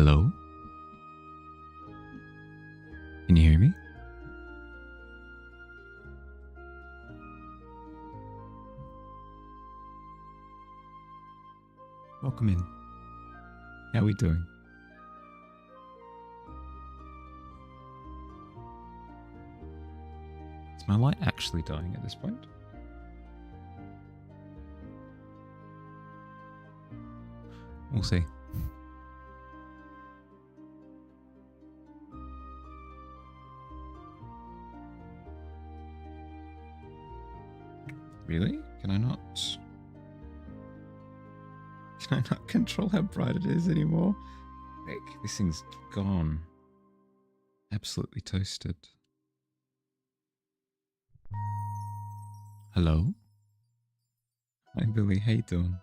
Hello? Can you hear me? Welcome in. How are we doing? Is my light actually dying at this point? We'll see. Really? Can I not? Can I not control how bright it is anymore? Heck, this thing's gone. Absolutely toasted. Hello? Hi Billy, how you doing?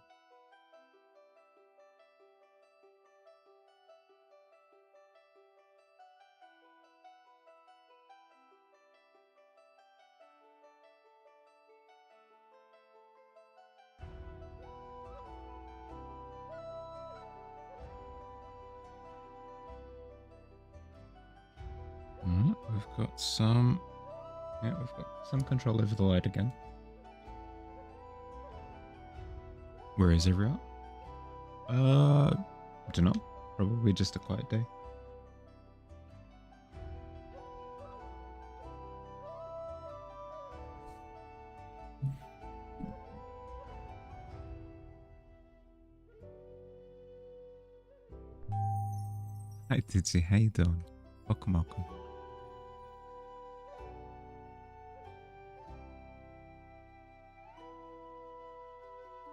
We've got some... Yeah, we've got some control over the light again. Where is everyone? I don't know. Probably just a quiet day. Hi Titsy, how you doing? Welcome, welcome.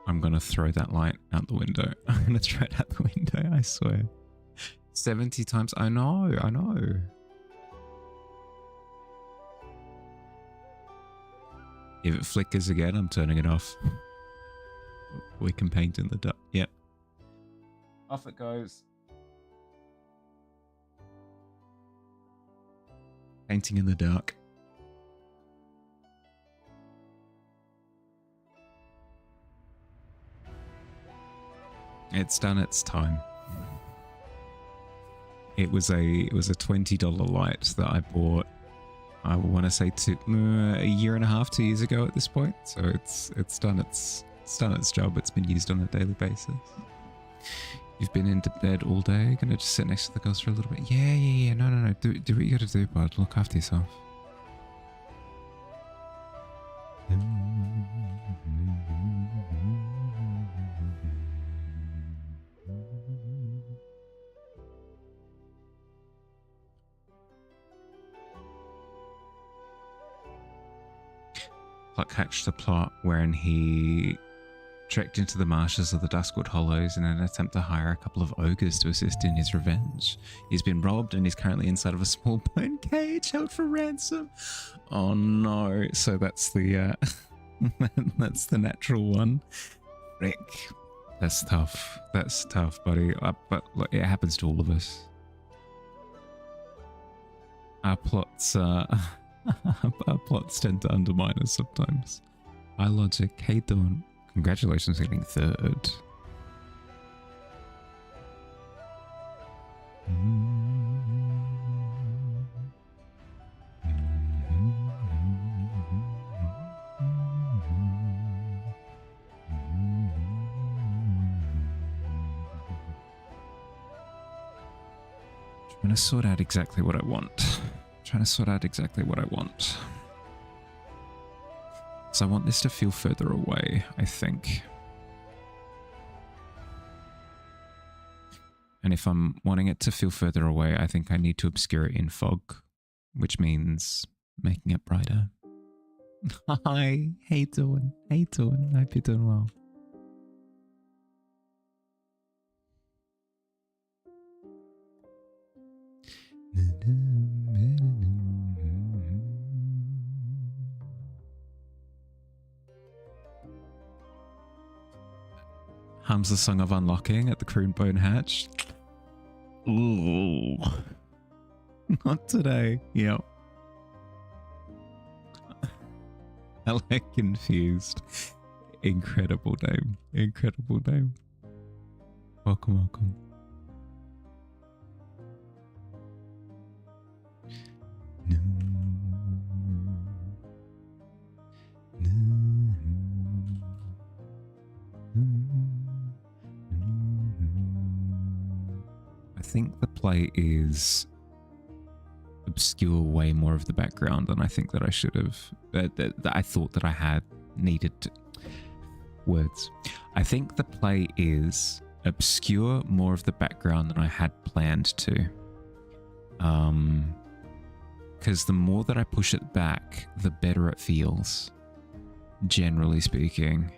I'm gonna throw that light out the window. I'm gonna throw it out the window, I swear. 70 times. I know, I know. If it flickers again, I'm turning it off. We can paint in the dark. Yep. Off it goes. Painting in the dark. It's done its time. It was a $20 light that I bought. I want to say a year and a half, 2 years ago at this point. So it's done its job. It's been used on a daily basis. You've been into bed all day. Gonna just sit next to the girls for a little bit. Yeah. No. Do what you gotta do, bud. Look after yourself. Pluck hatched a plot wherein he trekked into the marshes of the Duskwood Hollows in an attempt to hire a couple of ogres to assist in his revenge. He's been robbed and he's currently inside of a small bone cage held for ransom. Oh no. So that's the that's the natural one. Rick. That's tough. That's tough, buddy. But look, it happens to all of us. Our plots our plots tend to undermine us sometimes. Hi Logic, hey Dawn. Congratulations on getting third. Trying to sort out exactly what I want. So I want this to feel further away, I think. And if I'm wanting it to feel further away, I think I need to obscure it in fog, which means making it brighter. Hi, how you doing? How you doing? I hope you're doing well. Hums the song of unlocking at the Croonbone Hatch. Ooh. Not today. Yep. I like confused. Incredible name. Incredible name. Welcome, welcome. think the play is obscure way more of the background than I think that I should have. That I thought that I had needed to. Words. I think the play is obscure more of the background than I had planned to. Because the more that I push it back, the better it feels. Generally speaking.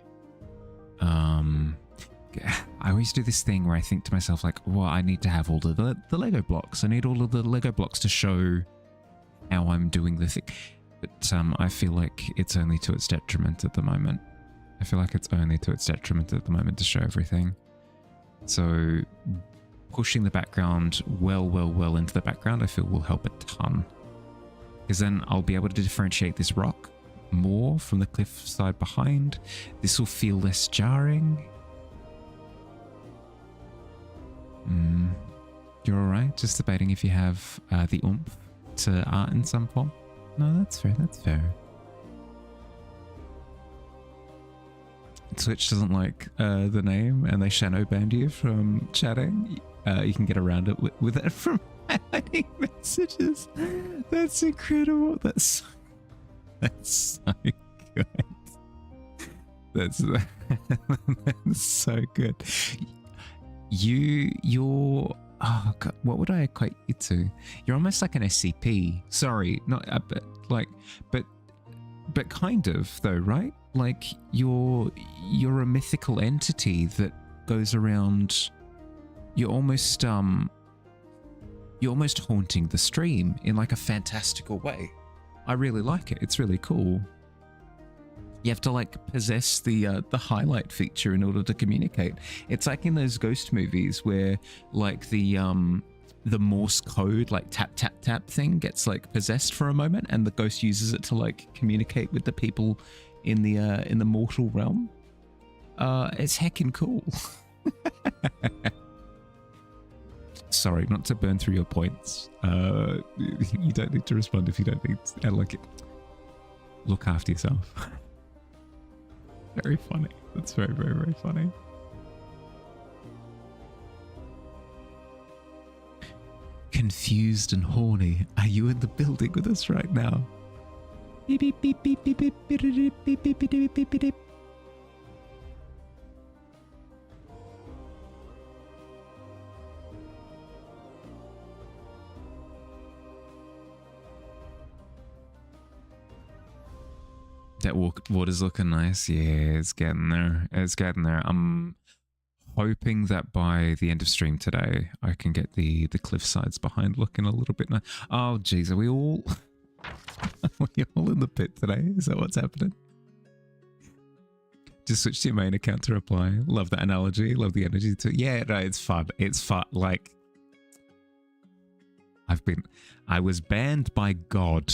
I always do this thing where I think to myself like, well, I need to have all of the Lego blocks. I need all of the Lego blocks to show how I'm doing the thing. But I feel like it's only to its detriment at the moment. I feel like it's only to its detriment at the moment to show everything. So pushing the background well into the background, I feel will help a ton. Because then I'll be able to differentiate this rock more from the cliff side behind. This will feel less jarring. You're alright? Just debating if you have the oomph to art in some form? No, that's fair, that's fair. Twitch doesn't like the name and they shadow banned you from chatting. You can get around it with it from highlighting messages. That's incredible. That's so good. That's so good. You're oh god, what would I equate you to? You're almost like an SCP. Sorry, not but kind of though, right? Like you're a mythical entity that goes around. You're almost haunting the stream in like a fantastical way. I really like it. It's really cool. You have to like possess the highlight feature in order to communicate. It's like in those ghost movies where like the Morse code like tap tap tap thing gets like possessed for a moment and the ghost uses it to like communicate with the people in the mortal realm. It's heckin' cool. Sorry, not to burn through your points. You don't need to respond if you don't need to. Like it. Look after yourself. Very funny. That's very, very, very funny. Confused and horny. Are you in the building with us right now? Beep, beep, beep, beep, beep, beep, beep, beep, beep, beep, beep, beep, beep, beep. That water's looking nice. Yeah, it's getting there. It's getting there. I'm hoping that by the end of stream today, I can get the cliff sides behind looking a little bit nice. Oh, geez, are we all in the pit today? Is that what's happening? Just switch to your main account to reply. Love that analogy. Love the energy to. Yeah, no, it's fun. It's fun. Like, I was banned by God.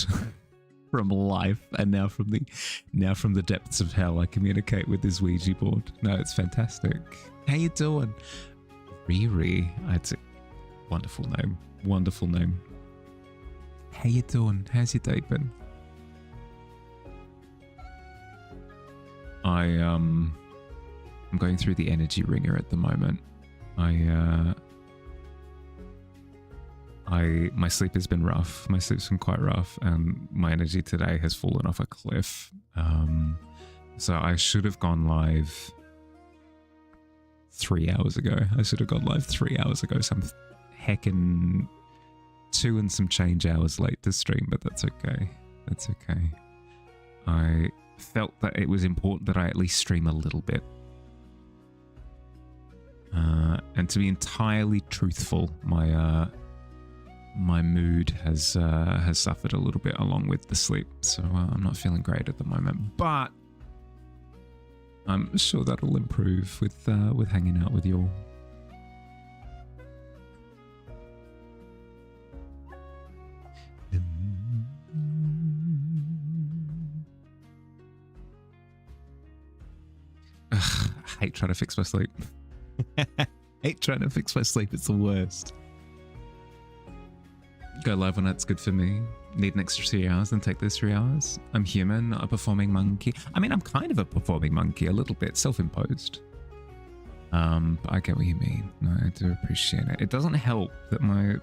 From life, and now from the depths of hell, I communicate with this Ouija board. No, it's fantastic. How you doing, Riri? It's a wonderful name. Wonderful name. How you doing? How's your day been? I'm going through the energy ringer at the moment. My sleep has been rough. My sleep's been quite rough, and my energy today has fallen off a cliff. So I should have gone live 3 hours ago. So I'm heckin' 2 and some change hours late to stream, but that's okay. That's okay. I felt that it was important that I at least stream a little bit. And to be entirely truthful, my mood has suffered a little bit along with the sleep, so I'm not feeling great at the moment. But I'm sure that'll improve with hanging out with you all. Ugh, I hate trying to fix my sleep. Hate trying to fix my sleep. It's the worst. Go live when that's good for me. Need an extra 3 hours, then take those 3 hours. I'm human, not a performing monkey. I mean, I'm kind of a performing monkey, a little bit self-imposed. But I get what you mean. No, I do appreciate it. It doesn't help that I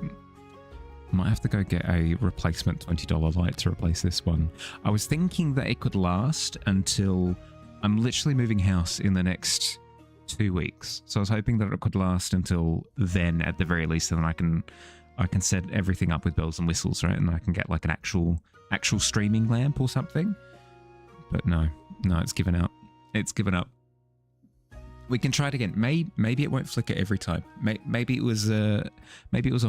might have to go get a replacement $20 light to replace this one. I was thinking that it could last until I'm literally moving house in the next 2 weeks. So I was hoping that it could last until then at the very least, and then I can set everything up with bells and whistles, right? And I can get like an actual streaming lamp or something. But no, it's given out. It's given up. We can try it again. Maybe it won't flicker every time. Maybe it was a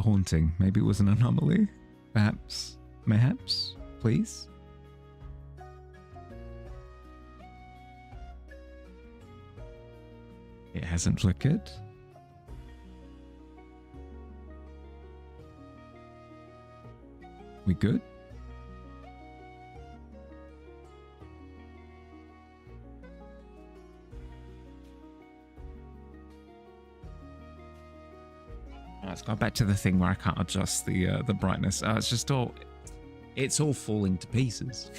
haunting. Maybe it was an anomaly. Perhaps, mayhaps, please. It hasn't flickered. We good? Let's go back to the thing where I can't adjust the brightness. It's all falling to pieces.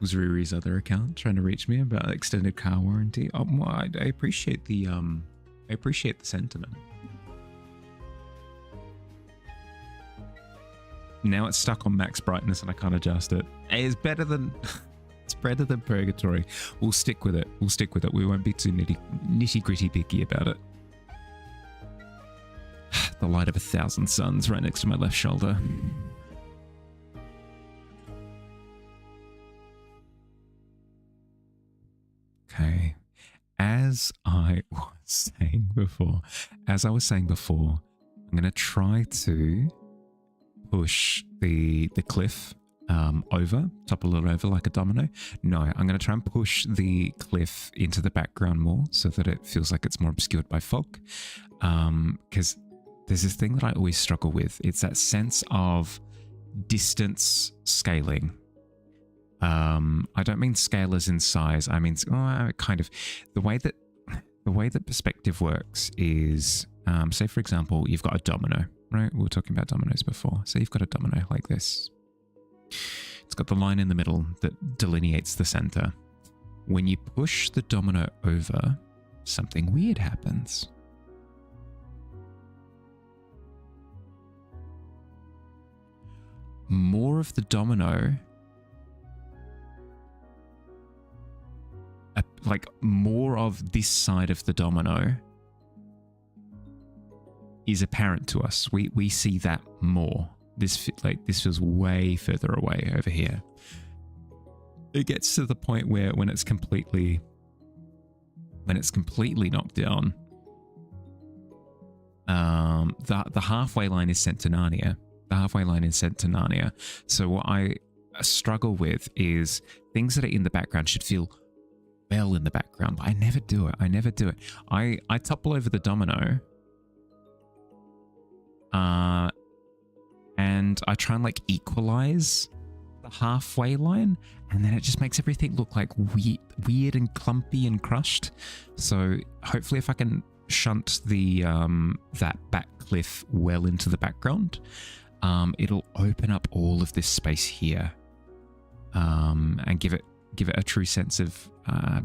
Was Riri's other account trying to reach me about extended car warranty? Well, I appreciate the sentiment. Now it's stuck on max brightness and I can't adjust it. It's better than it's better than purgatory. We'll stick with it. We won't be too nitty gritty picky about it. The light of 1,000 suns right next to my left shoulder. Okay. As I was saying before, I'm going to try to push the cliff topple it over like a domino. No, I'm going to try and push the cliff into the background more so that it feels like it's more obscured by fog. Because there's this thing that I always struggle with. It's that sense of distance scaling. I don't mean scale as in size. I mean, kind of the way that perspective works is, say for example, you've got a domino, right? We were talking about dominoes before. So you've got a domino like this. It's got the line in the middle that delineates the center. When you push the domino over, something weird happens. More of the domino, like more of this side of the domino is apparent to us. We see that more. This feels way further away over here. It gets to the point where when it's completely knocked down, the halfway line is sent to Narnia. So what I struggle with is things that are in the background should feel well in the background, but I never do it. I topple over the domino, and I try and like equalize the halfway line, and then it just makes everything look like weird and clumpy and crushed. So hopefully if I can shunt the that back cliff well into the background, it'll open up all of this space here, and give it a true sense of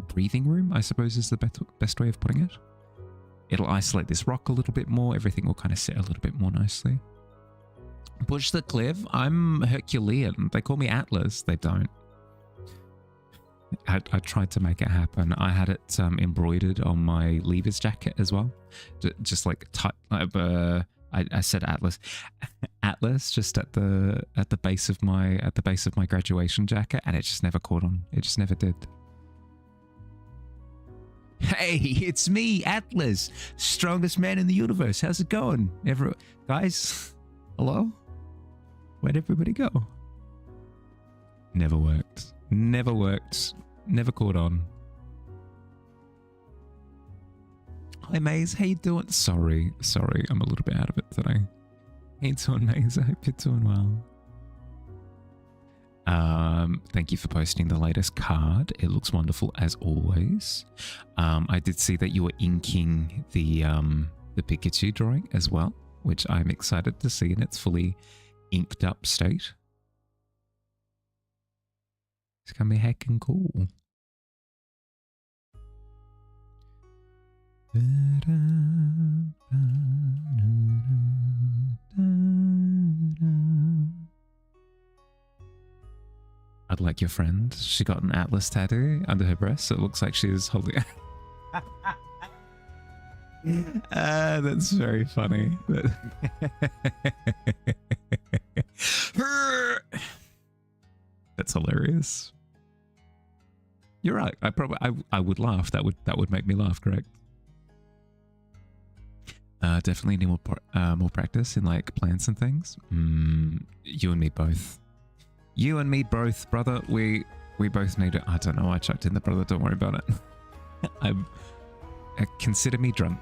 breathing room, I suppose is the best way of putting it. It'll isolate this rock a little bit more. Everything will kind of sit a little bit more nicely. Push the cliff. I'm Herculean. They call me Atlas. They don't. I tried to make it happen. I had it embroidered on my leavers jacket as well. Just like I said Atlas. Atlas just at the base of my graduation jacket, and it just never caught on. It just never did. Hey, it's me, Atlas, strongest man in the universe. How's it going? Guys, hello? Where'd everybody go? Never worked. Never caught on. Hi, Maze. How you doing? Sorry. I'm a little bit out of it today. How you doing, Maze? I hope you're doing well. Thank you for posting the latest card. It looks wonderful as always. I did see that you were inking the Pikachu drawing as well, which I'm excited to see in its fully inked up state. It's gonna be heckin' cool. I'd like your friend. She got an atlas tattoo under her breast, so it looks like she's holding. That's very funny. That's hilarious. You're right. I would laugh. That would make me laugh. Correct. Definitely need more practice in like plants and things. You and me both. You and me both, brother. We both need it. I don't know. I chucked in the brother. Don't worry about it. Consider me drunk.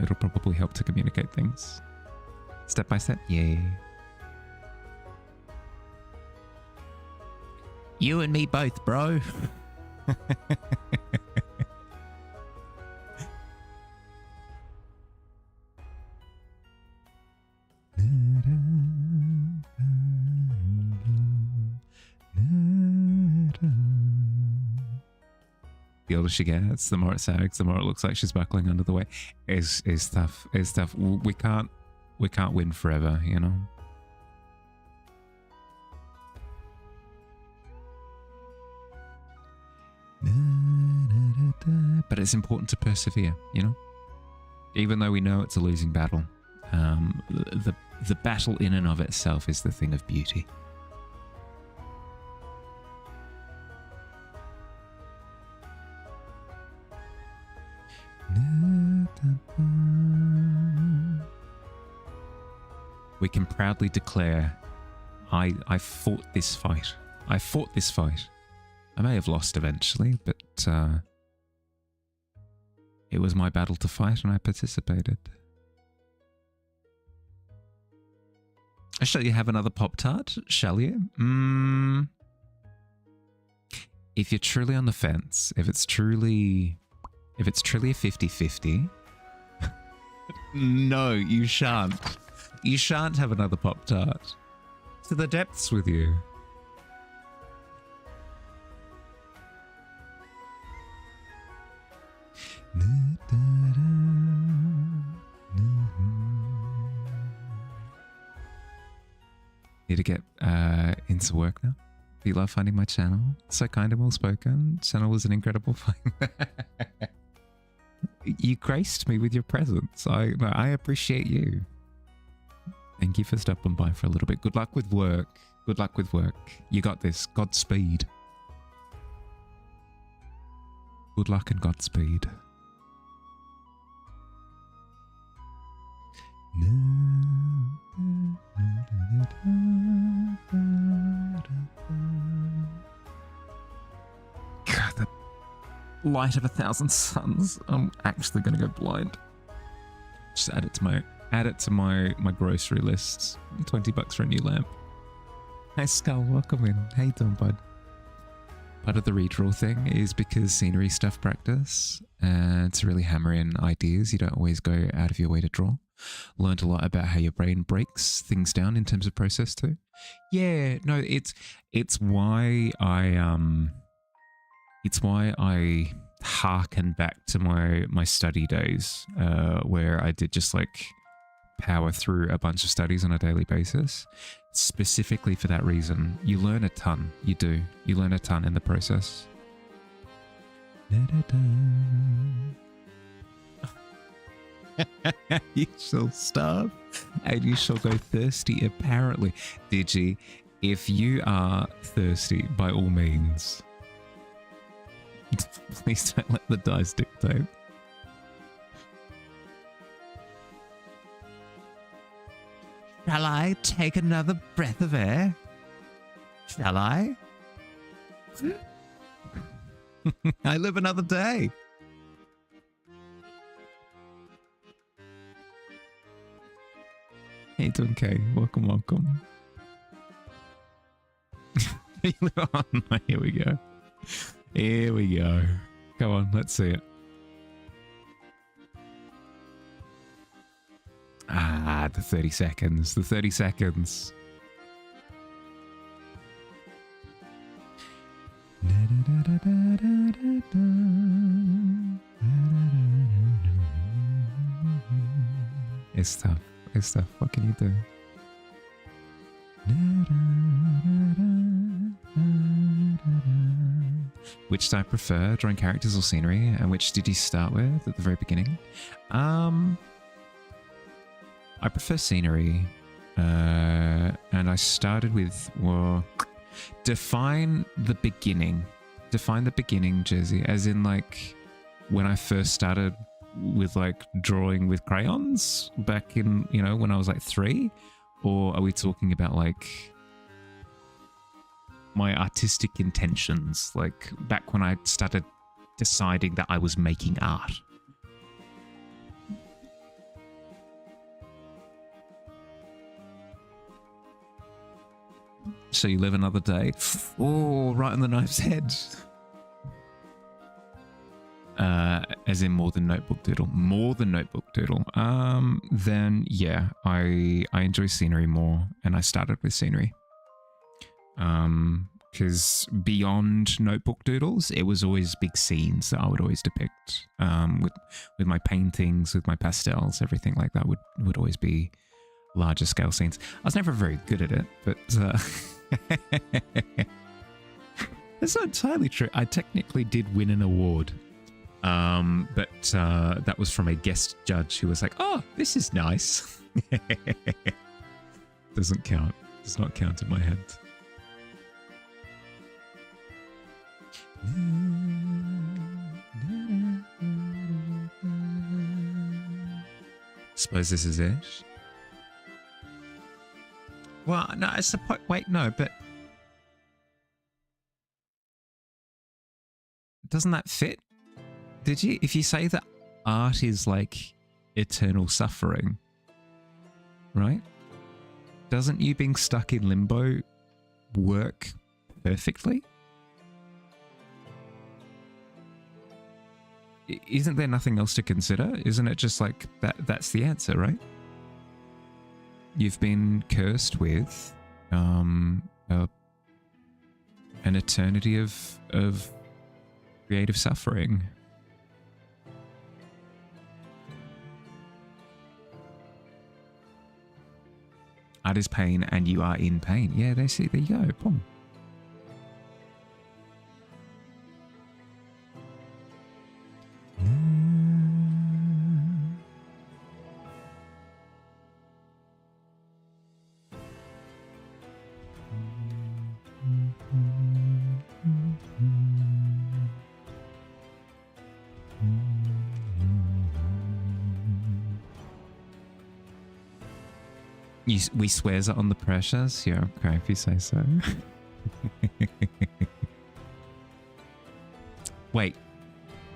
It'll probably help to communicate things. Step by step. Yeah. You and me both, bro. The older she gets, the more it sags, the more it looks like she's buckling under the weight. Is tough. It's tough. We can't win forever, you know. But it's important to persevere, you know. Even though we know it's a losing battle, the battle in and of itself is the thing of beauty. We can proudly declare, I fought this fight. I fought this fight. I may have lost eventually, but it was my battle to fight and I participated. Shall you have another Pop-Tart? Shall you? If you're truly on the fence, if it's truly a 50-50, no, you shan't. You shan't have another Pop-Tart. To the depths with you. Need to get into work now. Do you love finding my channel? So kind and well spoken. Channel was an incredible find. You graced me with your presence. I appreciate you. Thank you for stopping by for a little bit. Good luck with work. Good luck with work. You got this. Godspeed. Good luck and Godspeed. God, the light of 1,000 suns. I'm actually gonna go blind. Just add it to my grocery lists. $20 for a new lamp. Hey Skull, welcome in. How you doing, bud? Part of the redraw thing is because scenery stuff practice and to really hammer in ideas, you don't always go out of your way to draw. Learned a lot about how your brain breaks things down in terms of process too. Yeah, no, it's why I harken back to my study days, where I did just like power through a bunch of studies on a daily basis, specifically for that reason. You learn a ton. You do. You learn a ton in the process. You shall starve and you shall go thirsty, apparently. Digi, if you are thirsty, by all means, please don't let the dice dictate. Shall I take another breath of air? Shall I? I live another day. Hey, doing Kay? Welcome, welcome. Oh, no, here we go. Here we go. Come on, let's see it. Ah, the 30 seconds. The 30 seconds. It's tough. It's tough. What can you do? Which do I prefer, drawing characters or scenery? And which did you start with at the very beginning? I prefer scenery. And I started with, well, define the beginning. Define the beginning, Jersey, as in like when I first started with like drawing with crayons back in, you know, when I was like 3? Or are we talking about like my artistic intentions, like back when I started deciding that I was making art? So you live another day. Oh, right on the knife's head. As in more than Notebook Doodle. More than Notebook Doodle. Then yeah, I enjoy scenery more, and I started with scenery. Because beyond Notebook Doodles, it was always big scenes that I would always depict. With my paintings, with my pastels, everything like that would always be larger scale scenes. I was never very good at it, but that's not entirely true. I technically did win an award. But that was from a guest judge who was like, "Oh, this is nice." Doesn't count. Does not count in my head. Suppose this is it. Well, no, I suppose. Wait, no, but doesn't that fit? Did you? If you say that art is like eternal suffering, right? Doesn't you being stuck in limbo work perfectly? Isn't there nothing else to consider? Isn't it just like that's the answer, right? You've been cursed with an eternity of creative suffering. Art is pain and you are in pain. Yeah, there you go. Boom. We swears it on the pressures? Yeah, okay, if you say so. Wait,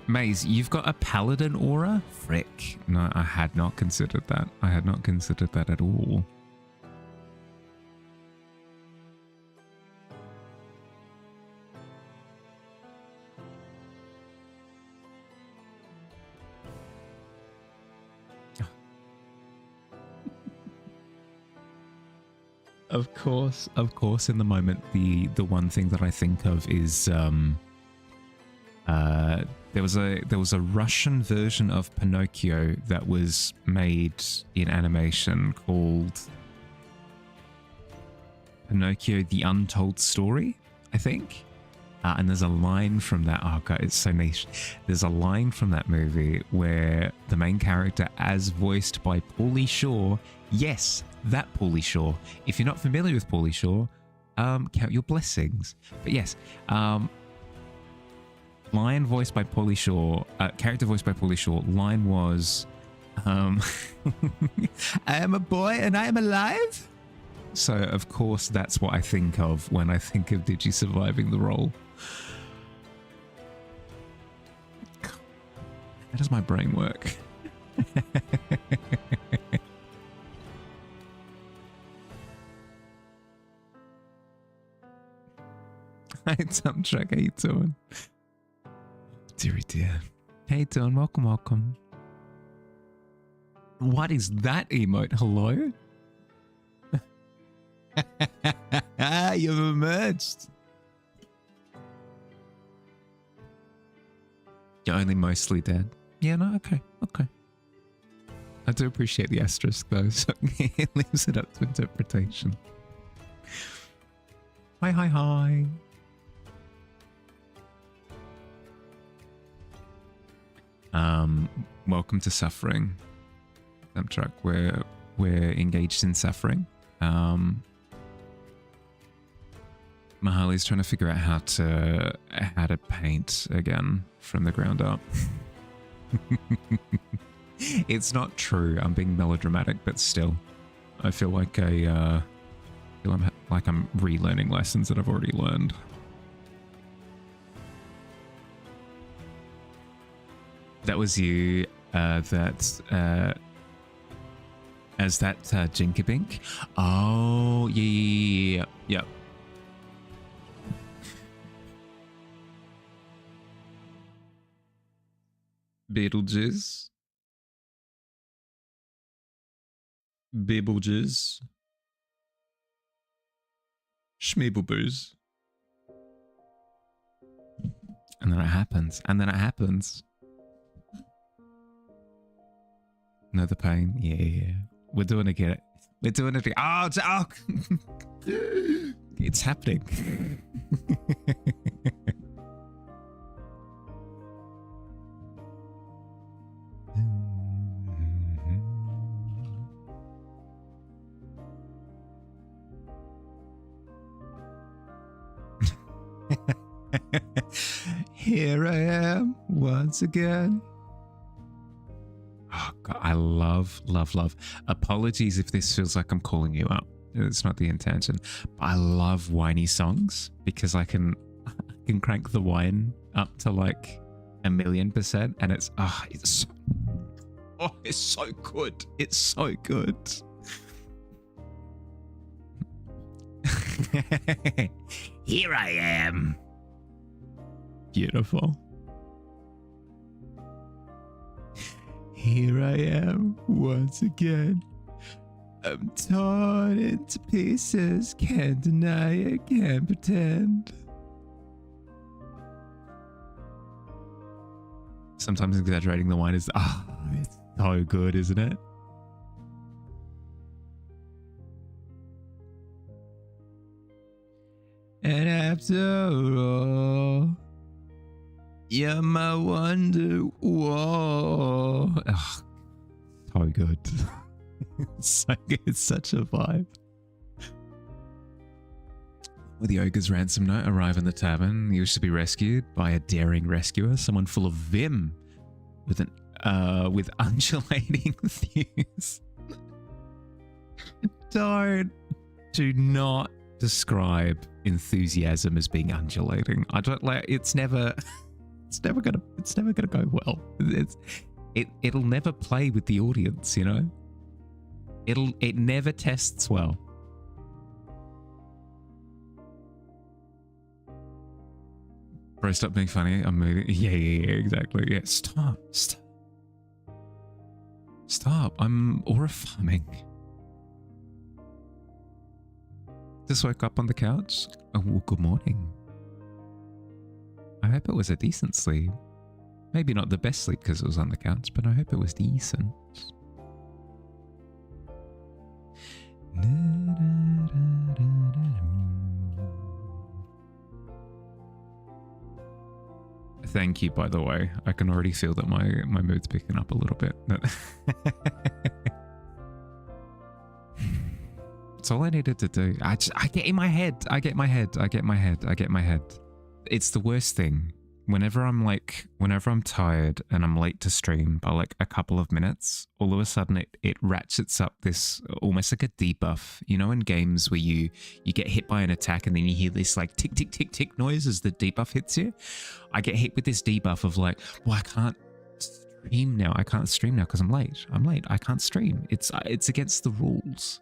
Maze, you've got a paladin aura? Frick. No, I had not considered that. I had not considered that at all. Of course, in the moment, the one thing that I think of is there was a Russian version of Pinocchio that was made in animation called Pinocchio: The Untold Story, I think. And there's a line from that. Oh god, it's so niche. There's a line from that movie where the main character, as voiced by Pauly Shore, yes, that Pauly Shore. If you're not familiar with Pauly Shore, count your blessings. But yes, line voiced by Pauly Shore, character voiced by Pauly Shore. Line was, I am a boy and I am alive. So of course that's what I think of when I think of Digi surviving the role. How does my brain work? Hi, Dump Truck. How you doing? Deary dear. How you doing? Welcome, welcome. What is that emote? Hello? You've emerged. You're only mostly dead. Yeah, no, okay, okay. I do appreciate the asterisk though, so it leaves it up to interpretation. Hi, hi, hi. Welcome to suffering. Dump truck, we're engaged in suffering. Mahali's trying to figure out how to paint again from the ground up. It's not true. I'm being melodramatic, but still, I feel like I'm relearning lessons that I've already learned. That was you. As that Jinkabink. Oh yeah. Yep. Beetlejuice. Beetlejuice. Schmeebleboos. And then it happens. And then it happens. Know the pain? Yeah. We're doing it again. We're doing it again. Oh, it's happening. Here I am once again. Oh God, I love. Apologies if this feels like I'm calling you out. It's not the intention. But I love whiny songs because I can crank the whine up to like 1,000,000%, and it's so good. It's so good. Here I am. Beautiful. Here I am once again. I'm torn into pieces. Can't deny it, can't pretend. Sometimes exaggerating the wine is, it's so good, isn't it? And after all, you're my wonder. Whoa. Oh, so good. It's so good. It's such a vibe. With the ogre's ransom note, arrive in the tavern. You wish to be rescued by a daring rescuer, someone full of vim, with undulating thews. Do not describe enthusiasm as being undulating. I don't like. It's never gonna go well. It'll never play with the audience, you know. It never tests well. Bro, stop being funny. I'm moving. Yeah, exactly. Yeah, stop. I'm aura farming. Just woke up on the couch. Oh, well, good morning. I hope it was a decent sleep. Maybe not the best sleep because it was on the couch, but I hope it was decent. Thank you, by the way. I can already feel that my mood's picking up a little bit. It's all I needed to do. I get in my head. I get my head. It's the worst thing. Whenever I'm tired and I'm late to stream by like a couple of minutes, all of a sudden it ratchets up this almost like a debuff. You know, in games where you get hit by an attack and then you hear this like tick tick tick tick noise as the debuff hits you. I get hit with this debuff of like, well, I can't stream now. I can't stream now because I'm late. I can't stream. It's against the rules.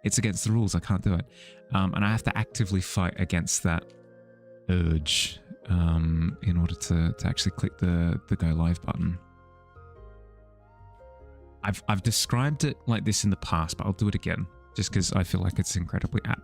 It's against the rules. I can't do it. And I have to actively fight against that urge in order to actually click the go live button. I've described it like this in the past, but I'll do it again just because I feel like it's incredibly apt.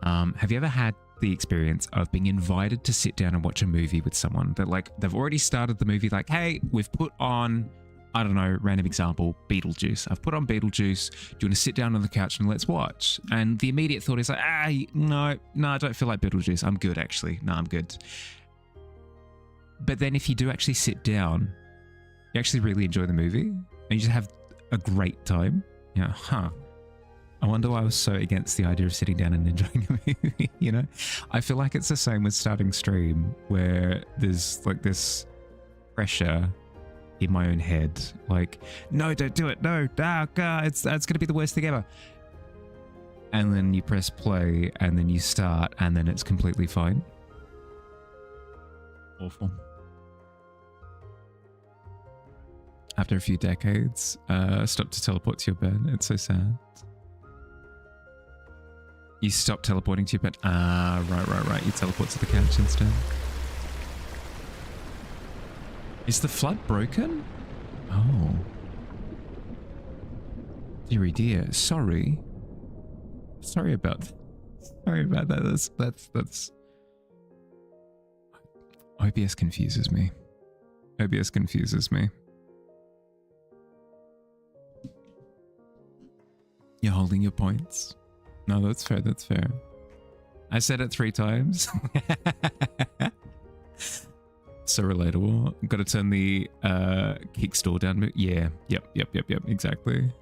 Have you ever had the experience of being invited to sit down and watch a movie with someone that like they've already started the movie like, hey, we've put on I don't know, random example, Beetlejuice. I've put on Beetlejuice. Do you want to sit down on the couch and let's watch? And the immediate thought is like, no, I don't feel like Beetlejuice. I'm good, actually. No, I'm good. But then if you do actually sit down, you actually really enjoy the movie and you just have a great time. Yeah, I wonder why I was so against the idea of sitting down and enjoying a movie, you know? I feel like it's the same with starting stream where there's like this pressure in my own head, like, no, don't do it, no, God, it's gonna be the worst thing ever. And then you press play and then you start and then it's completely fine. Awful. After a few decades, stop to teleport to your bed. It's so sad. You stop teleporting to your bed. Right. You teleport to the couch instead. Is the flood broken? Oh. Deary dear. Sorry. Sorry about that. That's OBS confuses me. OBS confuses me. You're holding your points. No, that's fair. That's fair. I said it 3 times. So relatable. Got to turn the kick store down. Yeah. Yep. Exactly.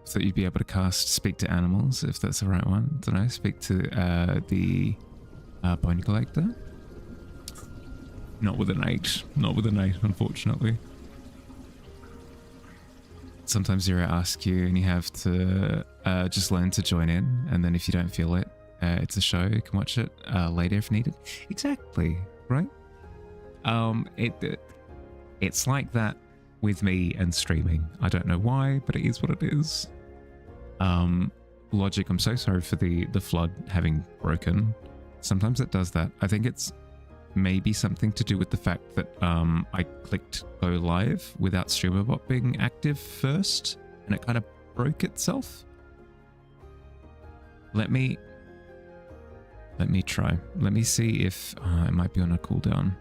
So you'd be able to cast Speak to Animals, if that's the right one. Don't know. Speak to the Bone Collector. Not with an 8. Not with an 8, unfortunately. Sometimes Zero asks you and you have to just learn to join in, and then if you don't feel it, it's a show, you can watch it later if needed. Exactly, right? It's like that with me and streaming. I don't know why, but it is what it is. Logic, I'm so sorry for the flood having broken. Sometimes it does that. I think it's maybe something to do with the fact that I clicked go live without StreamerBot being active first, and it kind of broke itself. Let me try. Let me see if it might be on a cooldown.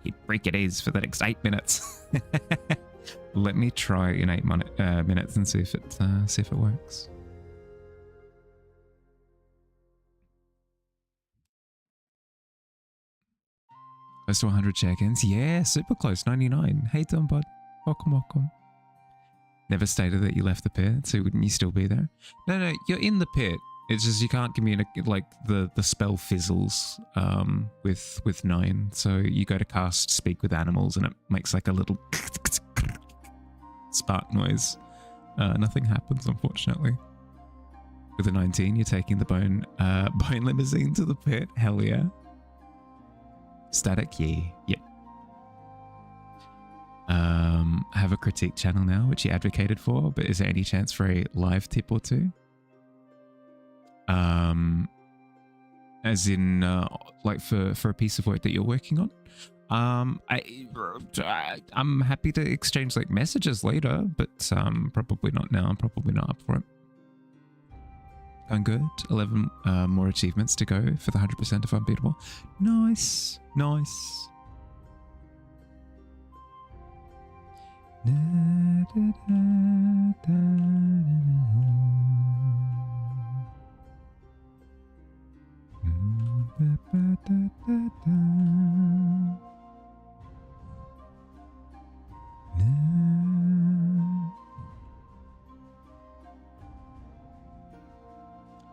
Hit break it is for the next 8 minutes. Let me try in 8 minutes and see if it works. Close to 100 check-ins. Yeah, super close. 99. Hey, Tom Bud. Welcome. Never stated that you left the pit, so wouldn't you still be there? No, you're in the pit. It's just you can't communicate, like the spell fizzles with 9. So you go to cast Speak with Animals and it makes like a little spark noise. Nothing happens, unfortunately. With a 19, you're taking the bone limousine to the pit. Hell yeah. Static, yeah. Yep. Have a critique channel now, which you advocated for, but is there any chance for a live tip or two? As in, like for a piece of work that you're working on? I'm happy to exchange like messages later, but probably not now. I'm probably not up for it. Going good. 11 more achievements to go for the 100% of Unbeatable. Nice.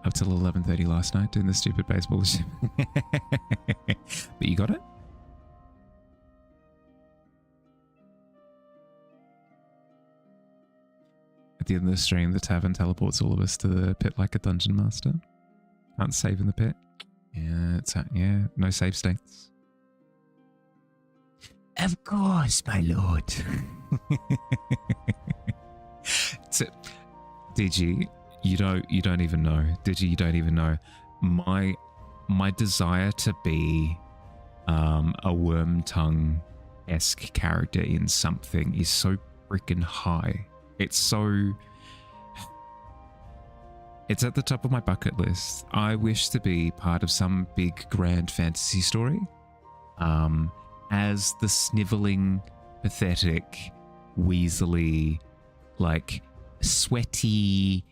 Up till 11:30 last night doing the stupid baseball shit. But you got it? At the end of the stream, the Tavern teleports all of us to the pit like a dungeon master. Can't save in the pit. Yeah, no save states. Of course, my lord. So, DG, you don't even know. DG, you don't even know. My desire to be a worm tongue-esque character in something is so freaking high. It's at the top of my bucket list. I wish to be part of some big grand fantasy story. as the sniveling, pathetic, weaselly, like sweaty,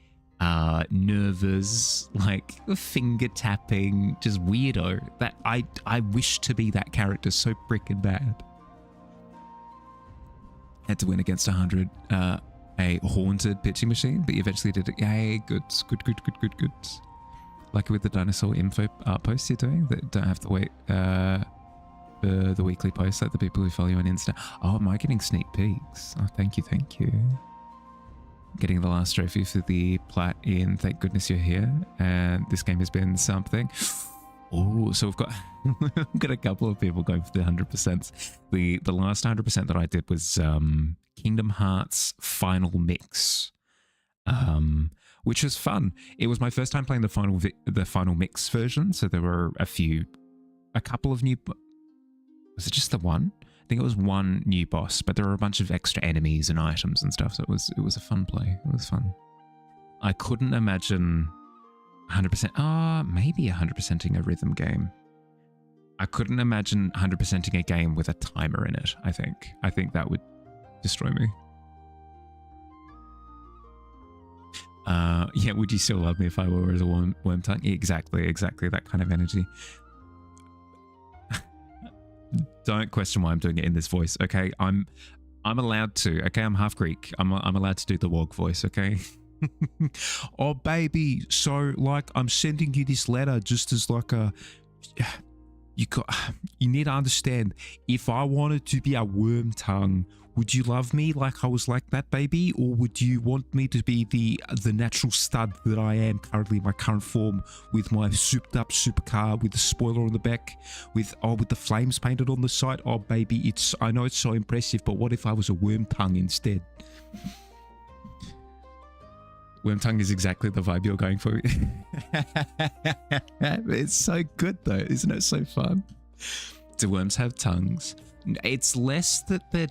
nervous, like finger tapping, just weirdo. That I wish to be that character so freaking bad. Had to win against 100, a haunted pitching machine, but you eventually did it. Yay, good. Lucky with the dinosaur info posts you're doing that don't have to wait for the weekly posts like the people who follow you on Insta. Oh, am I getting sneak peeks? Oh, thank you. Getting the last trophy for the plat in Thank Goodness You're Here, and this game has been something. Oh, so we've got we've got a couple of people going for the 100%. The last 100% that I did was Kingdom Hearts Final Mix, which was fun. It was my first time playing the Final Mix version, so there were a couple of new. Was it just the one? I think it was one new boss, but there were a bunch of extra enemies and items and stuff. So it was a fun play. It was fun. I couldn't imagine 100%. Maybe 100%ing a rhythm game. I couldn't imagine 100%ing a game with a timer in it. I think that would destroy me. Yeah, would you still love me if I were as a worm tongue? Exactly that kind of energy. Don't question why I'm doing it in this voice, okay? I'm allowed to, okay? I'm half Greek. I'm allowed to do the Wog voice, okay? Oh, baby, so, like, I'm sending you this letter just as, like, you need to understand, if I wanted to be a worm tongue, would you love me like I was like that, baby? Or would you want me to be the natural stud that I am currently in my current form, with my souped up supercar with the spoiler on the back, with the flames painted on the side? Oh, baby, I know it's so impressive, but what if I was a worm tongue instead? Worm tongue is exactly the vibe you're going for. It's so good though, isn't it so fun? Do worms have tongues? It's less that they're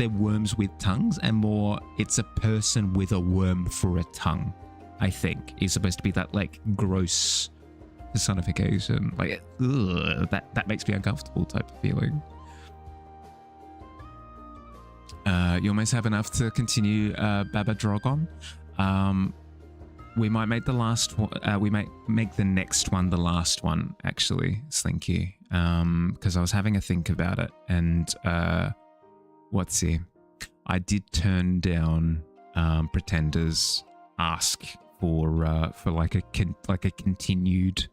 worms with tongues, and more it's a person with a worm for a tongue, I think, is supposed to be that, like, gross personification. Like, ugh, that makes me uncomfortable type of feeling. You almost have enough to continue Baba Drogon. We might make the last one. We might make the next one the last one, actually, Slinky. Because I was having a think about it, and let's see. I did turn down Pretender's ask for like a continued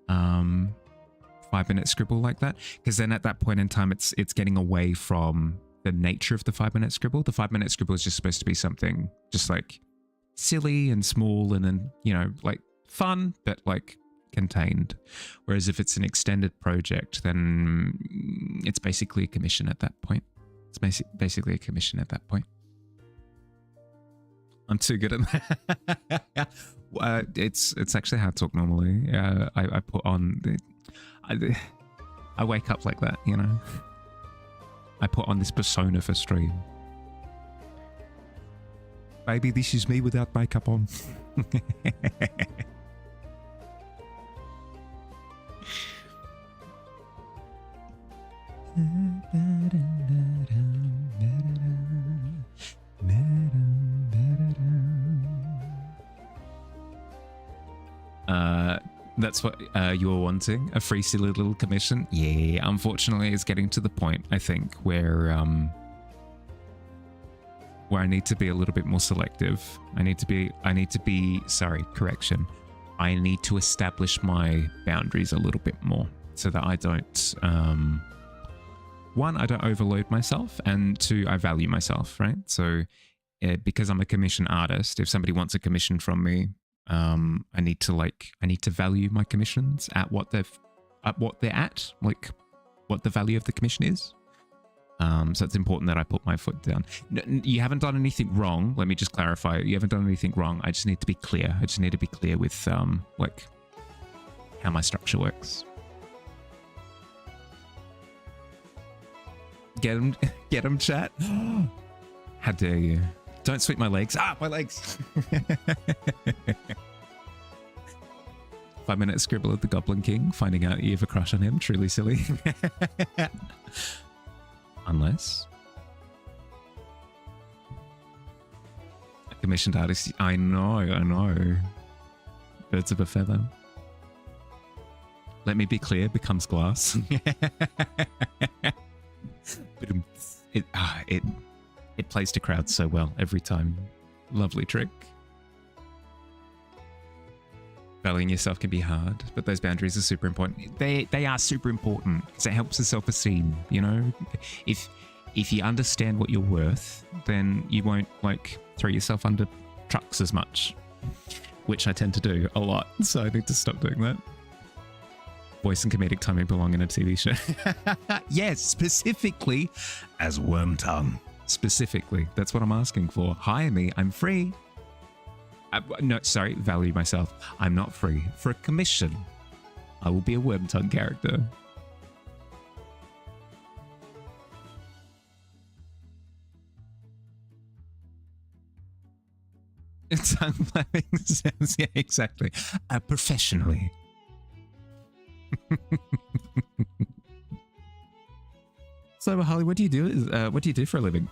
5-minute scribble like that, because then at that point in time it's getting away from the nature of the 5-minute scribble. The 5-minute scribble is just supposed to be something just like silly and small, and then, you know, like fun but like contained. Whereas if it's an extended project, then it's basically a commission at that point. It's basically a commission at that point. I'm too good at that. It's actually how I talk normally. I put on I wake up like that, you know. I put on this persona for stream. Baby, this is me without makeup on. That's what you were wanting, a free silly little commission. Yeah, unfortunately it's getting to the point, I think, where I need to be a little bit more selective. I need to be sorry, correction. I need to establish my boundaries a little bit more so that I don't one, I don't overload myself, and two, I value myself, right? So because I'm a commission artist, if somebody wants a commission from me, I need to value my commissions at what they're at, like what the value of the commission is. So it's important that I put my foot down. You haven't done anything wrong. Let me just clarify. You haven't done anything wrong. I just need to be clear. I just need to be clear with like how my structure works. Get him, chat. How dare you? Don't sweep my legs. Ah, my legs. 5-minute scribble of the Goblin King, finding out you have a crush on him. Truly silly. Unless a commissioned artist. I know. Birds of a feather. Let me be clear, becomes glass. But it plays to crowds so well every time. Lovely trick. Valuing yourself can be hard, but those boundaries are super important. They are super important because it helps with self-esteem, you know? If you understand what you're worth, then you won't like throw yourself under trucks as much, which I tend to do a lot, so I need to stop doing that. Voice and comedic timing belong in a TV show. Yes, specifically as Wormtongue. Specifically, that's what I'm asking for. Hire me, I'm free. No, sorry, value myself. I'm not free. For a commission, I will be a Wormtongue character. Tongue flapping sounds, yeah, exactly. Professionally. So, Holly, what do you do? What do you do for a living?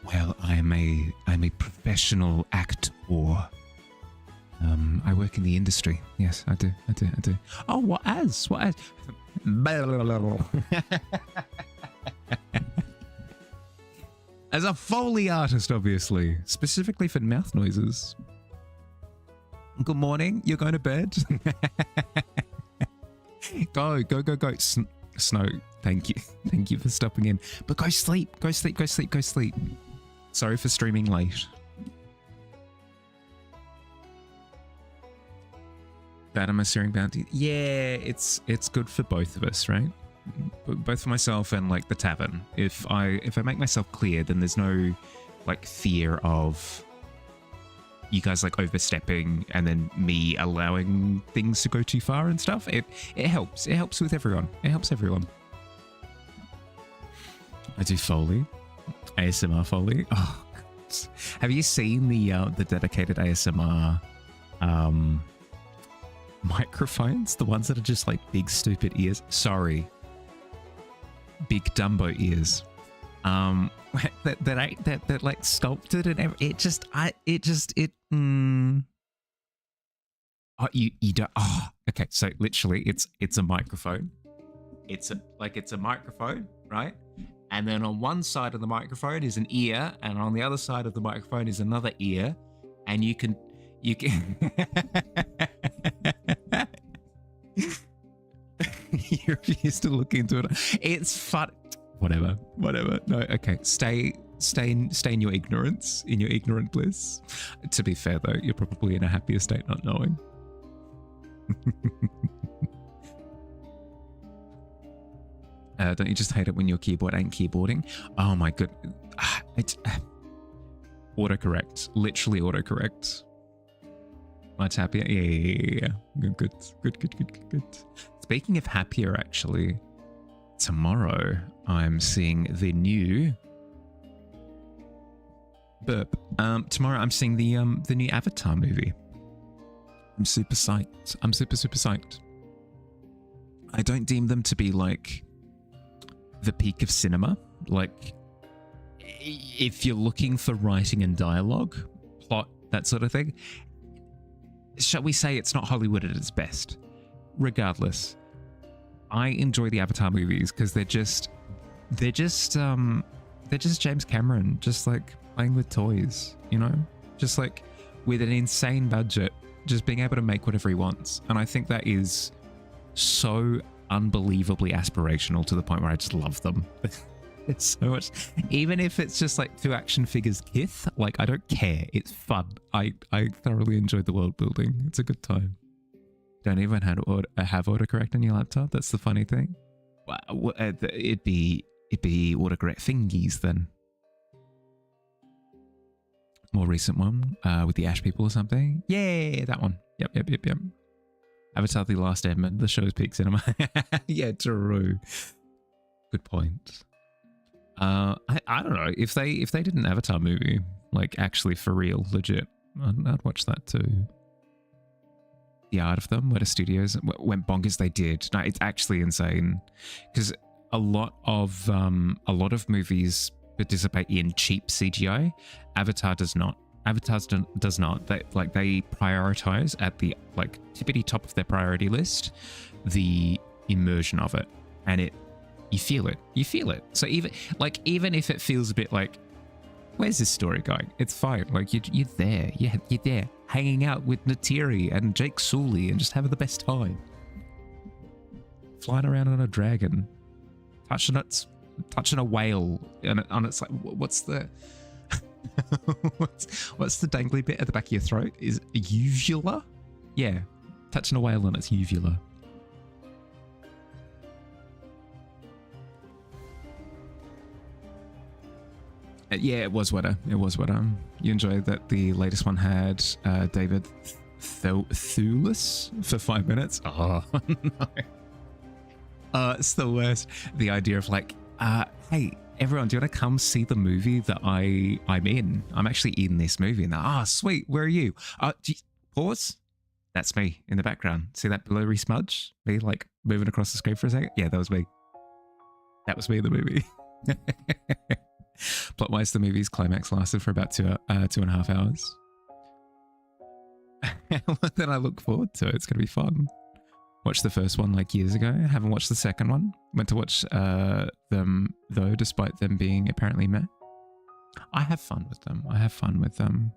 Well, I'm a professional actor. I work in the industry. Yes, I do. Oh, what as? As a Foley artist, obviously, specifically for mouth noises. Good morning. You're going to bed? Go. Snow, thank you for stopping in. But go sleep. Sorry for streaming late. Badamer searing bounty. Yeah, it's good for both of us, right? Both for myself and like the tavern. If I make myself clear, then there's no like fear of you guys like overstepping and then me allowing things to go too far and stuff. It helps. It helps with everyone. It helps everyone. I do Foley. ASMR Foley. Oh, have you seen the dedicated ASMR microphones? The ones that are just like big stupid ears. Sorry. Big Dumbo ears. That like sculpted and oh, you don't. Oh, okay. So literally, it's a microphone. It's a microphone, right? And then on one side of the microphone is an ear, and on the other side of the microphone is another ear, and you can. You refuse to look into it. It's fun. Whatever. No, okay. Stay in your ignorance, in your ignorant bliss. To be fair though, you're probably in a happier state not knowing. Don't you just hate it when your keyboard ain't keyboarding? Oh my god. It's autocorrect. Literally autocorrect. Much happier. Yeah. Good. Speaking of happier, actually, tomorrow I'm seeing the new burp. Tomorrow I'm seeing the new Avatar movie. I'm super psyched. I'm super psyched. I don't deem them to be like the peak of cinema. Like, if you're looking for writing and dialogue, plot, that sort of thing, shall we say it's not Hollywood at its best? Regardless, I enjoy the Avatar movies because they're just James Cameron, just like playing with toys, you know, just like with an insane budget, just being able to make whatever he wants. And I think that is so unbelievably aspirational to the point where I just love them. It's so much, even if it's just like 2 action figures kith, like I don't care. It's fun. I thoroughly enjoyed the world building. It's a good time. Don't even have autocorrect on your laptop. That's the funny thing. Well, it'd be autocorrect thingies then. More recent one with the Ash people or something. Yeah, that one. Yep. Avatar: The Last Airbender. The show's peak cinema. Yeah, true. Good point. I don't know if they did an Avatar movie, like actually for real, legit. I'd watch that too. the art of them, Weta Studios went bonkers. They did. No, it's actually insane because a lot of movies participate in cheap CGI. Avatar does not. Avatar does not. They prioritize at the like tippity top of their priority list the immersion of it, and you feel it. You feel it. So even if it feels a bit like, where's this story going? It's fine. Like you're there. You're there, hanging out with Natiri and Jake Sully and just having the best time, flying around on a dragon, touching a whale, and it's like, what's the what's the dangly bit at the back of your throat? Is a uvula? Yeah, touching a whale on its uvula. Yeah, it was Weta. It was Weta. You enjoyed that the latest one had David Thewlis for 5 minutes? Oh, no. It's the worst. The idea of like, hey, everyone, do you want to come see the movie that I'm in? I'm actually in this movie. And sweet, where are you? Pause. That's me in the background. See that blurry smudge? Me like moving across the screen for a second? Yeah, that was me. That was me in the movie. Plot-wise, the movie's climax lasted for about 2.5 hours. Then I look forward to it. It's going to be fun. Watched the first one like years ago. I haven't watched the second one. Went to watch them though, despite them being apparently meh. I have fun with them.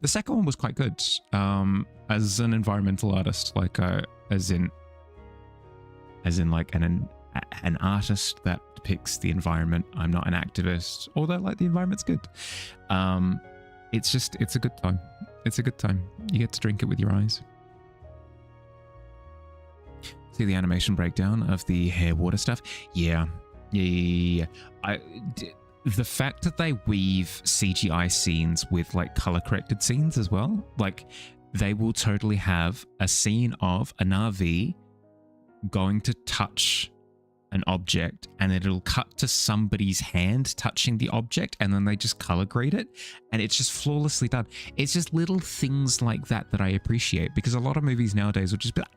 The second one was quite good. As an environmental artist, like as in like an artist that depicts the environment. I'm not an activist, although like the environment's good. It's a good time. It's a good time. You get to drink it with your eyes. See the animation breakdown of the hair water stuff? Yeah. The fact that they weave CGI scenes with like color corrected scenes as well, like they will totally have a scene of an RV going to touch an object and it'll cut to somebody's hand touching the object and then they just color grade it and it's just flawlessly done. It's just little things like that I appreciate, because a lot of movies nowadays will just be like,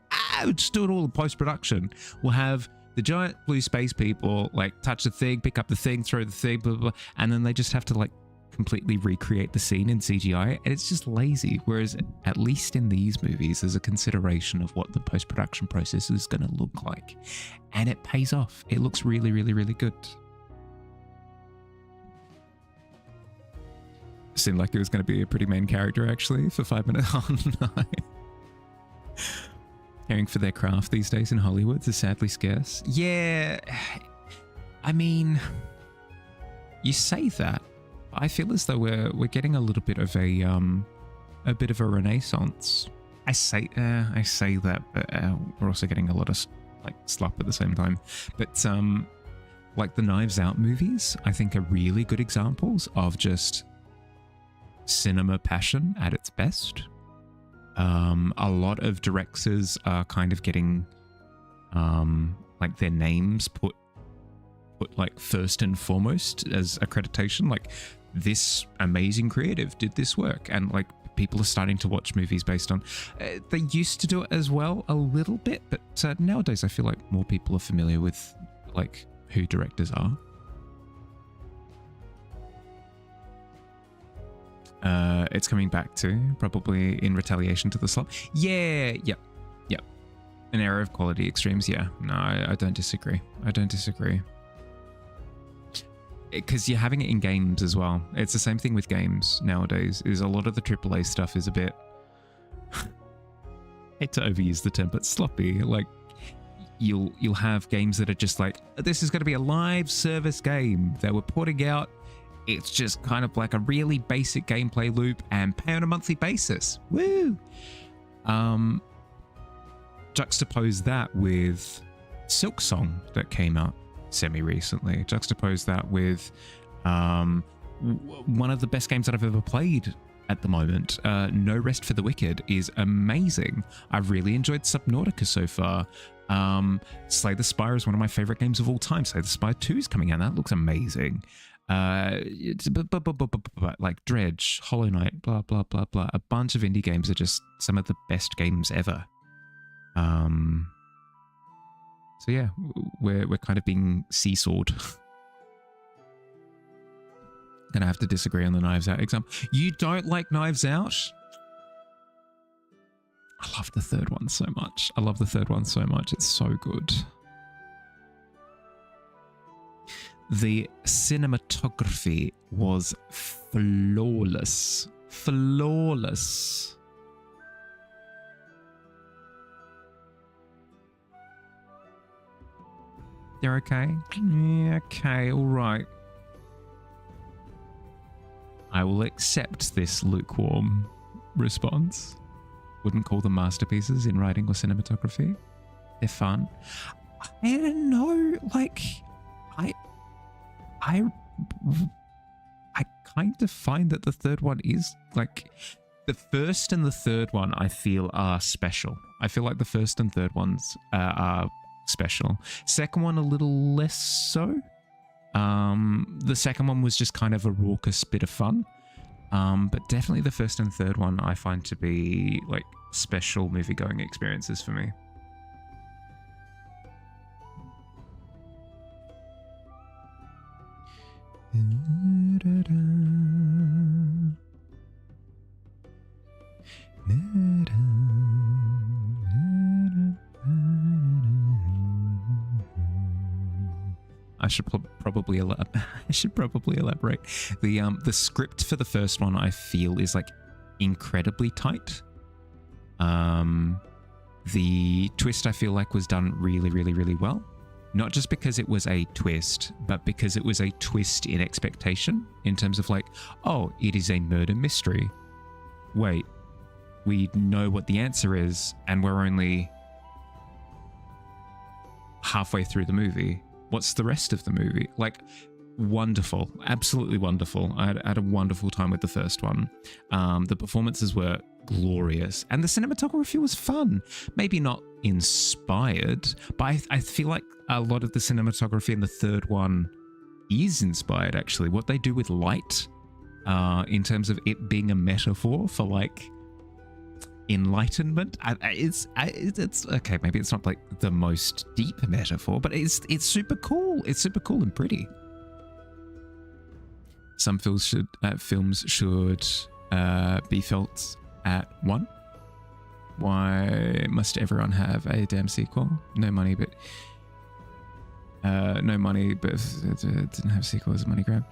just do it all in post-production. We'll have the giant blue space people like touch the thing, pick up the thing, throw the thing, blah, blah, blah, and then they just have to like completely recreate the scene in CGI, and it's just lazy. Whereas at least in these movies, there's a consideration of what the post-production process is going to look like, and it pays off. It looks really, really, really good. Seemed like it was going to be a pretty main character actually for 5 minutes. Oh no. Caring for their craft these days in Hollywood is sadly scarce. Yeah, I mean, you say that. I feel as though we're getting a little bit of a renaissance. I say that, but we're also getting a lot of like slop at the same time. But like the Knives Out movies, I think are really good examples of just cinema passion at its best. A lot of directors are kind of getting like their names put like first and foremost as accreditation, like this amazing creative did this work, and like people are starting to watch movies based on they used to do it as well a little bit, but nowadays I feel like more people are familiar with like who directors are. It's coming back to probably in retaliation to the slop. Yeah, yep. An era of quality extremes. Yeah, no, I don't disagree. Because you're having it in games as well. It's the same thing with games nowadays. Is a lot of the AAA stuff is a bit hate to overuse the term, but sloppy. Like you'll have games that are just like, this is going to be a live service game that we're putting out. It's just kind of like a really basic gameplay loop and pay on a monthly basis. Woo! Juxtapose that with Silk Song that came out semi-recently. Juxtapose that with one of the best games that I've ever played at the moment. No Rest for the Wicked is amazing. I've really enjoyed Subnautica so far. Slay the Spire is one of my favorite games of all time. Slay the Spire 2 is coming out. That looks amazing. Like Dredge, Hollow Knight, blah, blah, blah, blah. A bunch of indie games are just some of the best games ever. So yeah, we're kind of being seesawed. Gonna have to disagree on the Knives Out example. You don't like Knives Out? I love the third one so much. I love the third one so much. It's so good. The cinematography was flawless. Flawless. They're okay? Yeah, okay, all right. I will accept this lukewarm response. Wouldn't call them masterpieces in writing or cinematography. They're fun. I don't know, like, I kind of find that the third one is, like, the first and the third one I feel are special. I feel like the first and third ones are special. Second one a little less so. The second one was just kind of a raucous bit of fun. But definitely the first and third one I find to be like special movie-going experiences for me. I should probably elaborate. The script for the first one I feel is like incredibly tight. The twist I feel like was done really, really, really well. Not just because it was a twist, but because it was a twist in expectation in terms of like, oh, it is a murder mystery. Wait, we know what the answer is and we're only halfway through the movie. What's the rest of the movie? Like, wonderful. Absolutely wonderful. I had a wonderful time with the first one. The performances were glorious. And the cinematography was fun. Maybe not inspired, but I feel like a lot of the cinematography in the third one is inspired, actually. What they do with light, in terms of it being a metaphor for, like, enlightenment. It's okay, maybe it's not like the most deep metaphor, but it's super cool. It's super cool and pretty. Some films should be felt at one. Why must everyone have a damn sequel? No money, but if it didn't have sequel, it's a money grab.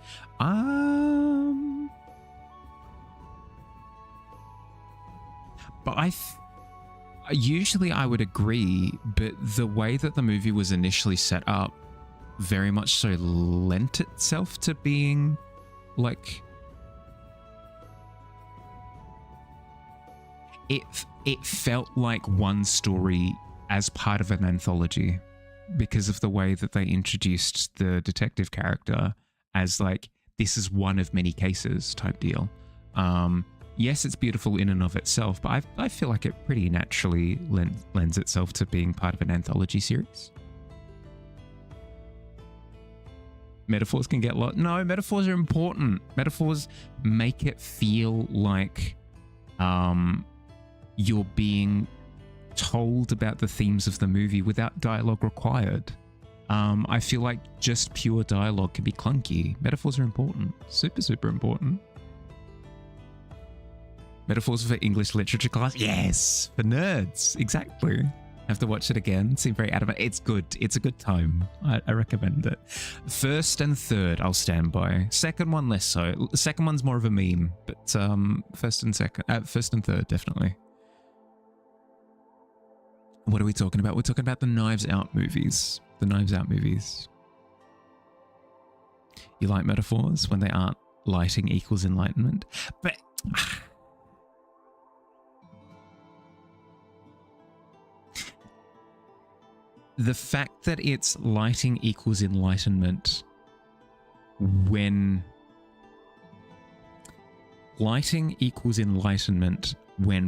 But usually I would agree, but the way that the movie was initially set up very much so lent itself to being like, it felt like one story as part of an anthology because of the way that they introduced the detective character as like, this is one of many cases type deal. Yes, it's beautiful in and of itself, but I feel like it pretty naturally lends itself to being part of an anthology series. Metaphors can get lost. No, metaphors are important. Metaphors make it feel like you're being told about the themes of the movie without dialogue required. I feel like just pure dialogue can be clunky. Metaphors are important. Super, super important. Metaphors for English literature class? Yes, for nerds. Exactly. Have to watch it again. Seem very adamant. It's good. It's a good time. I recommend it. First and third, I'll stand by. Second one, less so. The second one's more of a meme, but first and third, definitely. What are we talking about? We're talking about the Knives Out movies. The Knives Out movies. You like metaphors when they aren't lighting equals enlightenment? But the fact that it's lighting equals enlightenment when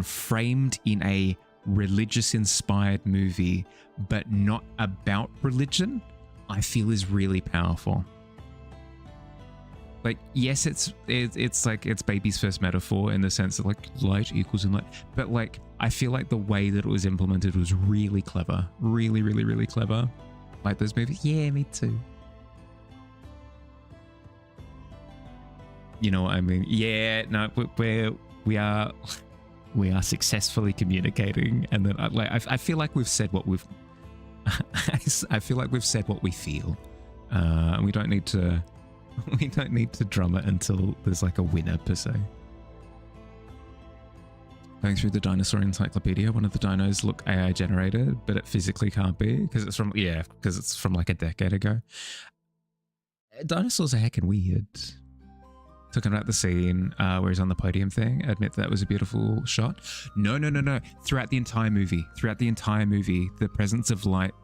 framed in a religious-inspired movie, but not about religion, I feel is really powerful. like, yes, it's like it's baby's first metaphor in the sense that like light equals in light, but like I feel like the way that it was implemented was really clever, really, really, really clever. Like those movies, yeah, me too. You know what I mean? Yeah, no, we are successfully communicating, and then I feel like we've said what we've. I feel like we've said what we feel, and we don't need to drum it until there's like a winner per se. Going through the dinosaur encyclopedia, one of the dinos look AI generated, but it physically can't be because it's from like a decade ago. Dinosaurs are heckin' weird. Talking about the scene where he's on the podium thing, admit that was a beautiful shot. No. Throughout the entire movie, the presence of light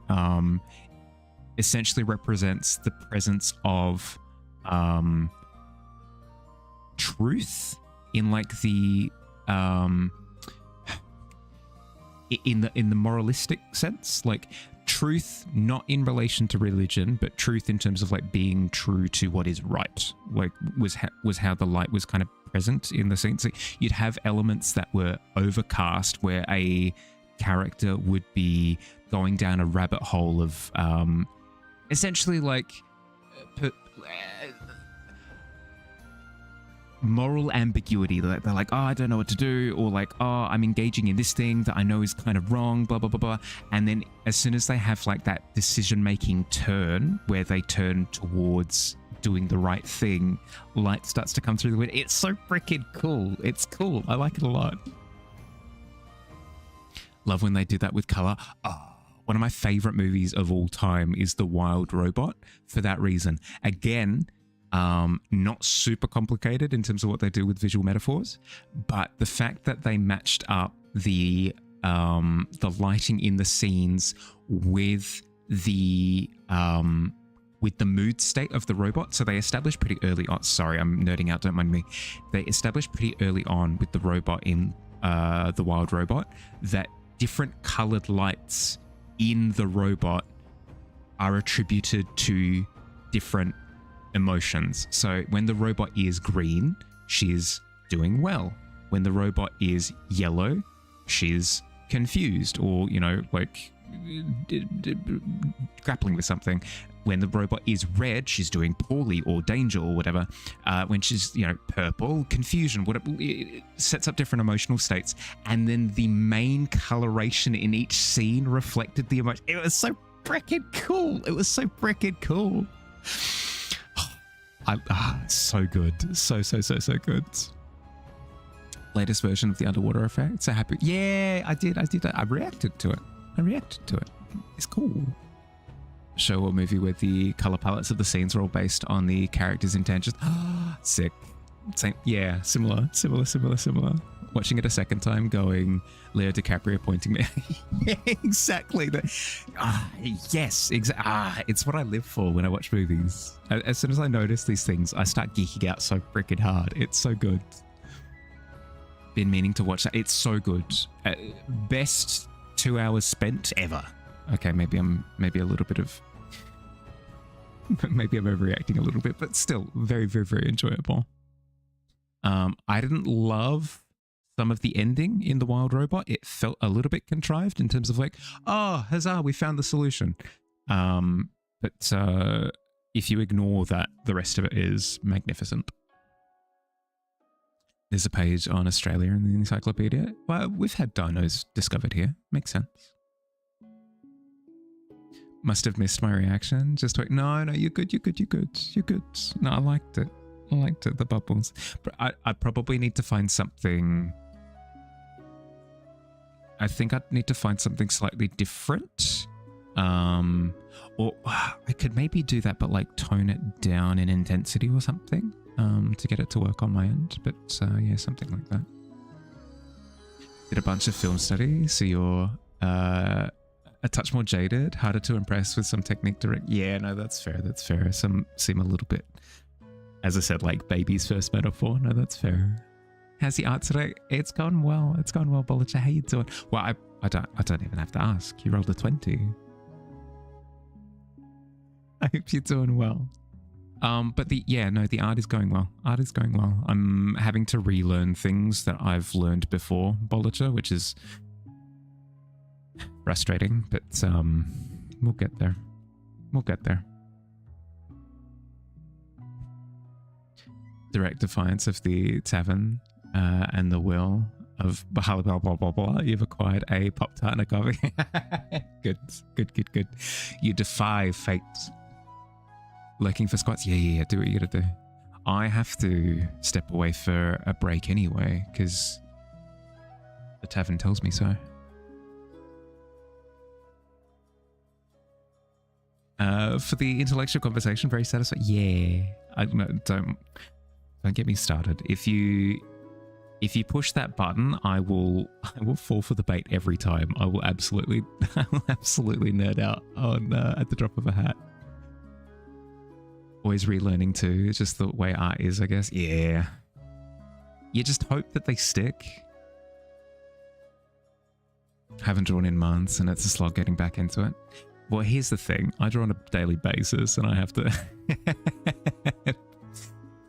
essentially represents the presence of truth in like the in the moralistic sense, like truth not in relation to religion, but truth in terms of like being true to what is right, like was how the light was kind of present in the scene. So you'd have elements that were overcast where a character would be going down a rabbit hole of essentially like moral ambiguity. They're like, oh, I don't know what to do, or like, oh, I'm engaging in this thing that I know is kind of wrong, blah, blah, blah, blah. And then as soon as they have like that decision-making turn where they turn towards doing the right thing, light starts to come through the window. It's so freaking cool. It's cool. I like it a lot. Love when they do that with color. One of my favorite movies of all time is The Wild Robot for that reason. Again, not super complicated in terms of what they do with visual metaphors, but the fact that they matched up the lighting in the scenes with the mood state of the robot. So they established pretty early on. Sorry, I'm nerding out. Don't mind me. They established pretty early on with the robot in The Wild Robot that different colored lights in the robot are attributed to different emotions. So when the robot is green, she's doing well. When the robot is yellow, she's confused or, you know, like grappling with something. When the robot is red, she's doing poorly or danger or whatever. When she's, you know, purple, confusion, whatever, it sets up different emotional states. And then the main coloration in each scene reflected the emotion. It was so freaking cool. It was so freaking cool. So good. So good. Latest version of the underwater effect. So happy. Yeah, I did that. I reacted to it. It's cool. Show or movie where the color palettes of the scenes are all based on the character's intentions. Sick. Same. Yeah, similar. Watching it a second time going, Leo DiCaprio pointing me. Yeah, exactly. Yes, exactly. It's what I live for when I watch movies. As soon as I notice these things, I start geeking out so freaking hard. It's so good. Been meaning to watch that. It's so good. Best 2 hours spent ever. Okay, maybe I'm a little bit of... maybe I'm overreacting a little bit, but still very, very, very enjoyable. I didn't love some of the ending in The Wild Robot. It felt a little bit contrived in terms of like, oh, huzzah, we found the solution. But if you ignore that, the rest of it is magnificent. There's a page on Australia in the encyclopedia. Well, we've had dinos discovered here. Makes sense. Must have missed my reaction. Just like, no, you're good. No, I liked it. The bubbles. But I probably need to find something. I think I'd need to find something slightly different. Or I could maybe do that, but like tone it down in intensity or something to get it to work on my end. But yeah, something like that. Did a bunch of film studies, so you're a touch more jaded, harder to impress with some technique direct. Yeah, no, that's fair. Some seem a little bit, as I said, like baby's first metaphor. No, that's fair. How's the art today? It's gone well. Bollinger. How you doing? Well, I don't even have to ask. You rolled a 20. I hope you're doing well. But the art is going well. Art is going well. I'm having to relearn things that I've learned before Bolliger, which is frustrating, but we'll get there. We'll get there. Direct defiance of the tavern and the will of blah, blah, blah, blah, blah. You've acquired a Pop-Tart and a coffee. Good. You defy fate. Lurking for squats? Yeah. Do what you gotta do. I have to step away for a break anyway, because the tavern tells me so. For the intellectual conversation, very satisfied. Yeah. Don't get me started. If you push that button, I will fall for the bait every time. I will absolutely nerd out on at the drop of a hat. Always relearning too. It's just the way art is, I guess. Yeah. You just hope that they stick. Haven't drawn in months, and it's a slog getting back into it. Well, here's the thing. I draw on a daily basis, and I have to...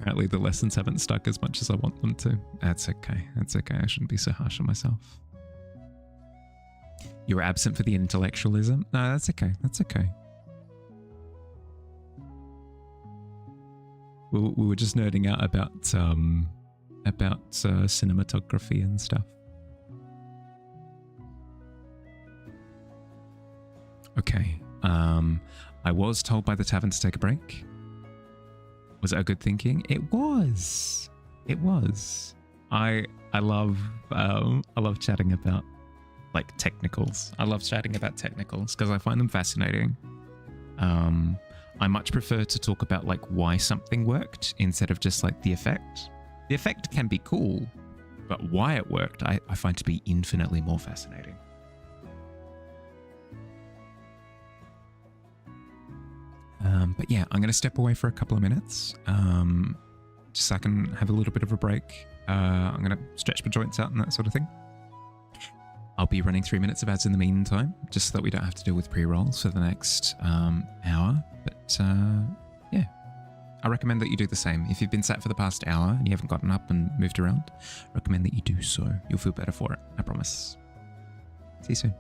Apparently the lessons haven't stuck as much as I want them to. That's okay. That's okay. I shouldn't be so harsh on myself. You were absent for the intellectualism? No, that's okay. That's okay. We were just nerding out about cinematography and stuff. Okay. I was told by the tavern to take a break. Was it a good thinking? It was. It was. I love chatting about like technicals. I love chatting about technicals because I find them fascinating. I much prefer to talk about like why something worked instead of just like the effect. The effect can be cool, but why it worked I find to be infinitely more fascinating. But yeah, I'm going to step away for a couple of minutes, just so I can have a little bit of a break. I'm going to stretch my joints out and that sort of thing. I'll be running 3 minutes of ads in the meantime, just so that we don't have to deal with pre-rolls for the next hour. But yeah, I recommend that you do the same. If you've been sat for the past hour and you haven't gotten up and moved around, I recommend that you do so. You'll feel better for it, I promise. See you soon.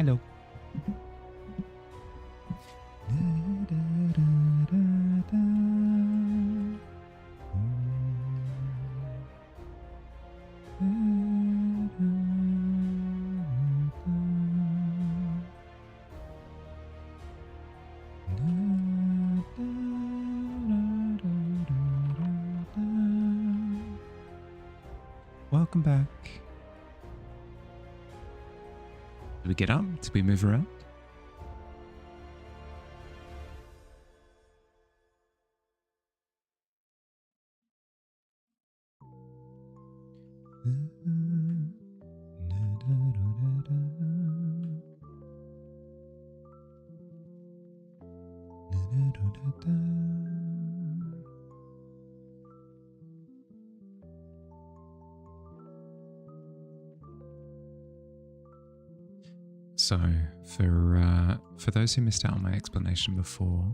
Hello. Welcome back. Did we get up? Did we move around? So, for those who missed out on my explanation before,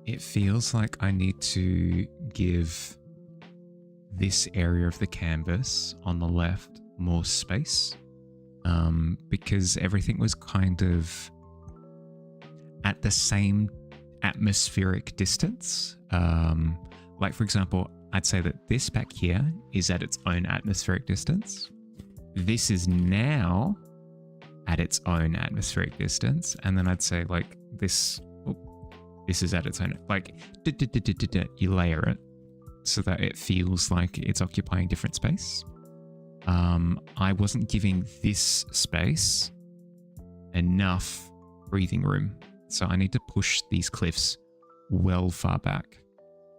it feels like I need to give this area of the canvas on the left more space, because everything was kind of at the same atmospheric distance. Like, for example, I'd say that this back here is at its own atmospheric distance. This is now at its own atmospheric distance. And then I'd say like this is at its own, like you layer it so that it feels like it's occupying different space. I wasn't giving this space enough breathing room. So I need to push these cliffs well far back.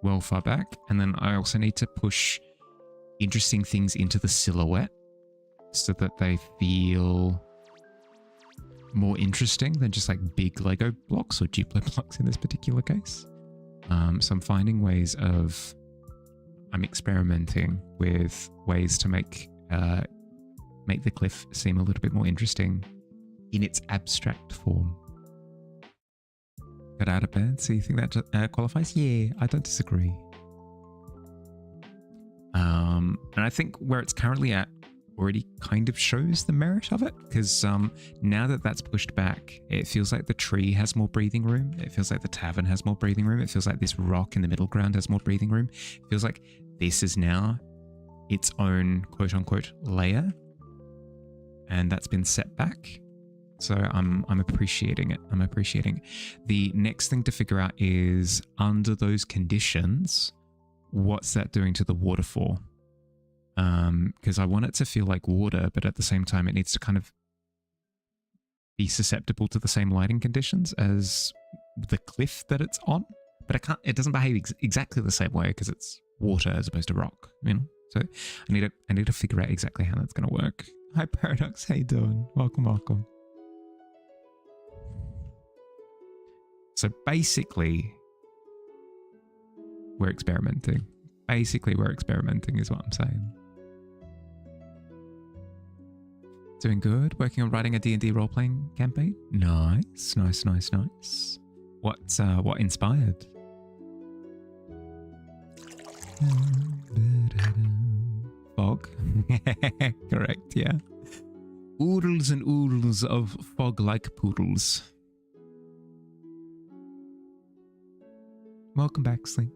And then I also need to push interesting things into the silhouette so that they feel more interesting than just like big Lego blocks or Duplo blocks in this particular case. So I'm finding ways of, I'm experimenting with ways to make the cliff seem a little bit more interesting in its abstract form. Got out of bed, so you think that qualifies? Yeah, I don't disagree. And I think where it's currently at already kind of shows the merit of it, because now that that's pushed back, it feels like the tree has more breathing room. It feels like the tavern has more breathing room. It feels like this rock in the middle ground has more breathing room. It feels like this is now its own quote-unquote layer, and that's been set back. So I'm appreciating it. I'm appreciating it. The next thing to figure out is, under those conditions, what's that doing to the waterfall? Because I want it to feel like water, but at the same time, it needs to kind of be susceptible to the same lighting conditions as the cliff that it's on. But it doesn't behave exactly the same way because it's water as opposed to rock, you know? So I need to figure out exactly how that's going to work. Hi, Paradox. How you doing? Welcome. So basically, we're experimenting. We're experimenting is what I'm saying. Doing good. Working on writing a D&D role-playing campaign. Nice. What inspired? Fog. Correct, yeah. Oodles and oodles of fog-like poodles. Welcome back, Slink.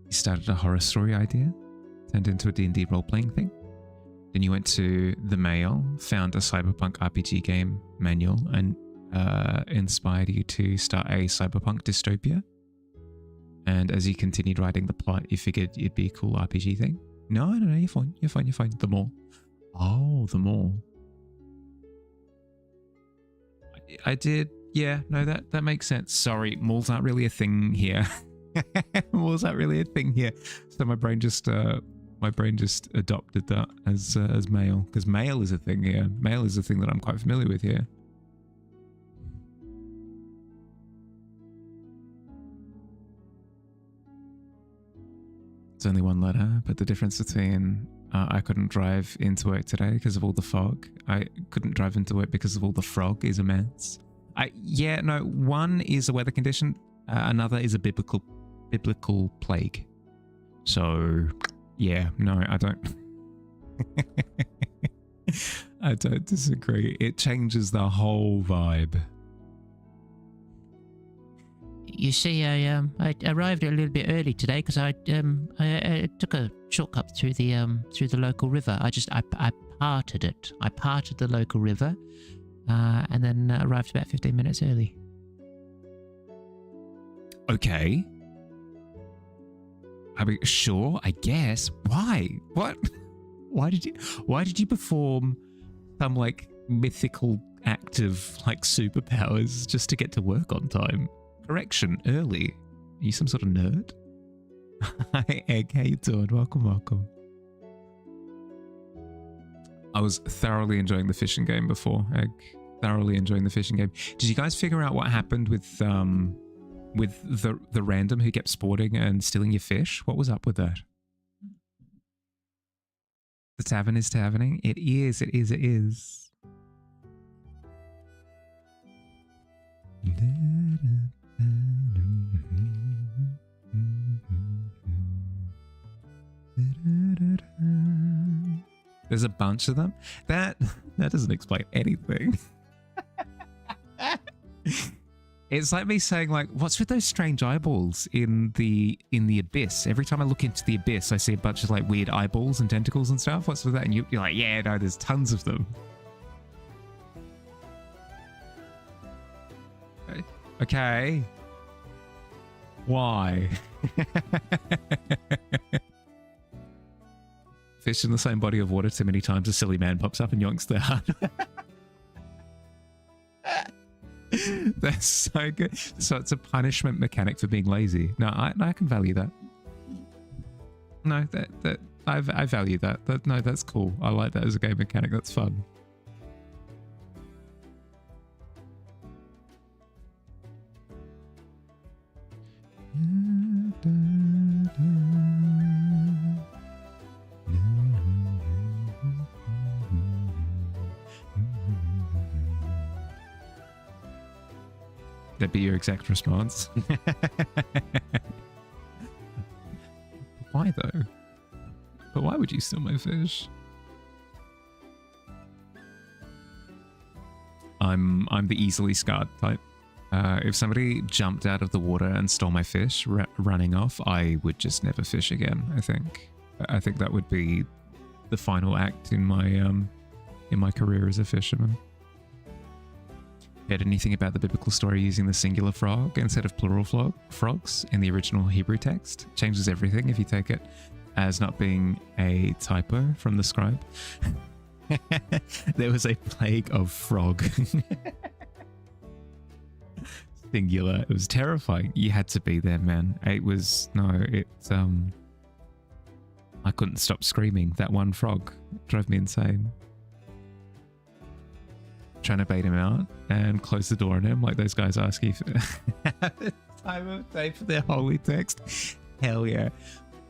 You started a horror story idea, turned into a D&D role-playing thing. Then you went to the mail, found a cyberpunk RPG game manual, and inspired you to start a cyberpunk dystopia. And as you continued writing the plot, you figured it'd be a cool RPG thing. No, you're fine. You're fine. You're fine. The mall. Oh, the mall. I did. Yeah, no, that makes sense. Sorry, malls aren't really a thing here. Malls aren't really a thing here. So my brain just adopted that as mail, because mail is a thing here. Mail is a thing that I'm quite familiar with here. It's only one letter, but the difference between I couldn't drive into work today because of all the fog. I couldn't drive into work because of all the frog is immense. Yeah, no, one is a weather condition, another is a biblical plague. So, yeah, no, I don't. I don't disagree. It changes the whole vibe. You see, I arrived a little bit early today because I took a shortcut through the local river. I parted it. I parted the local river, and then arrived about 15 minutes early. Okay. I mean, sure, I guess. Why? What? Why did you perform some like mythical act of like superpowers just to get to work on time? Correction, early. Are you some sort of nerd? Hi, Egg. How you doing? Welcome. I was thoroughly enjoying the fishing game before, Egg. Thoroughly enjoying the fishing game. Did you guys figure out what happened with the random who kept sporting and stealing your fish? What was up with that? The tavern is taverning? It is. There's a bunch of them. That doesn't explain anything. It's like me saying, like, what's with those strange eyeballs in the abyss? Every time I look into the abyss, I see a bunch of like weird eyeballs and tentacles and stuff. What's with that? And you're like, yeah, no, there's tons of them. Okay. Why? Fish in the same body of water too many times, a silly man pops up and yonks their heart. That's so good. So it's a punishment mechanic for being lazy. No, I can value that. No, that I value that. No, that's cool. I like that as a game mechanic. That's fun. That'd be your exact response. Why though? But why would you steal my fish? I'm the easily scarred type. If somebody jumped out of the water and stole my fish, running off, I would just never fish again. I think that would be the final act in my career as a fisherman. Heard anything about the biblical story using the singular frog instead of plural frogs in the original Hebrew text? Changes everything if you take it as not being a typo from the scribe. There was a plague of frog. Singular. It was terrifying. You had to be there, man. I couldn't stop screaming. That one frog drove me insane. Trying to bait him out and close the door on him, like those guys ask you for time of day for their holy text. Hell yeah.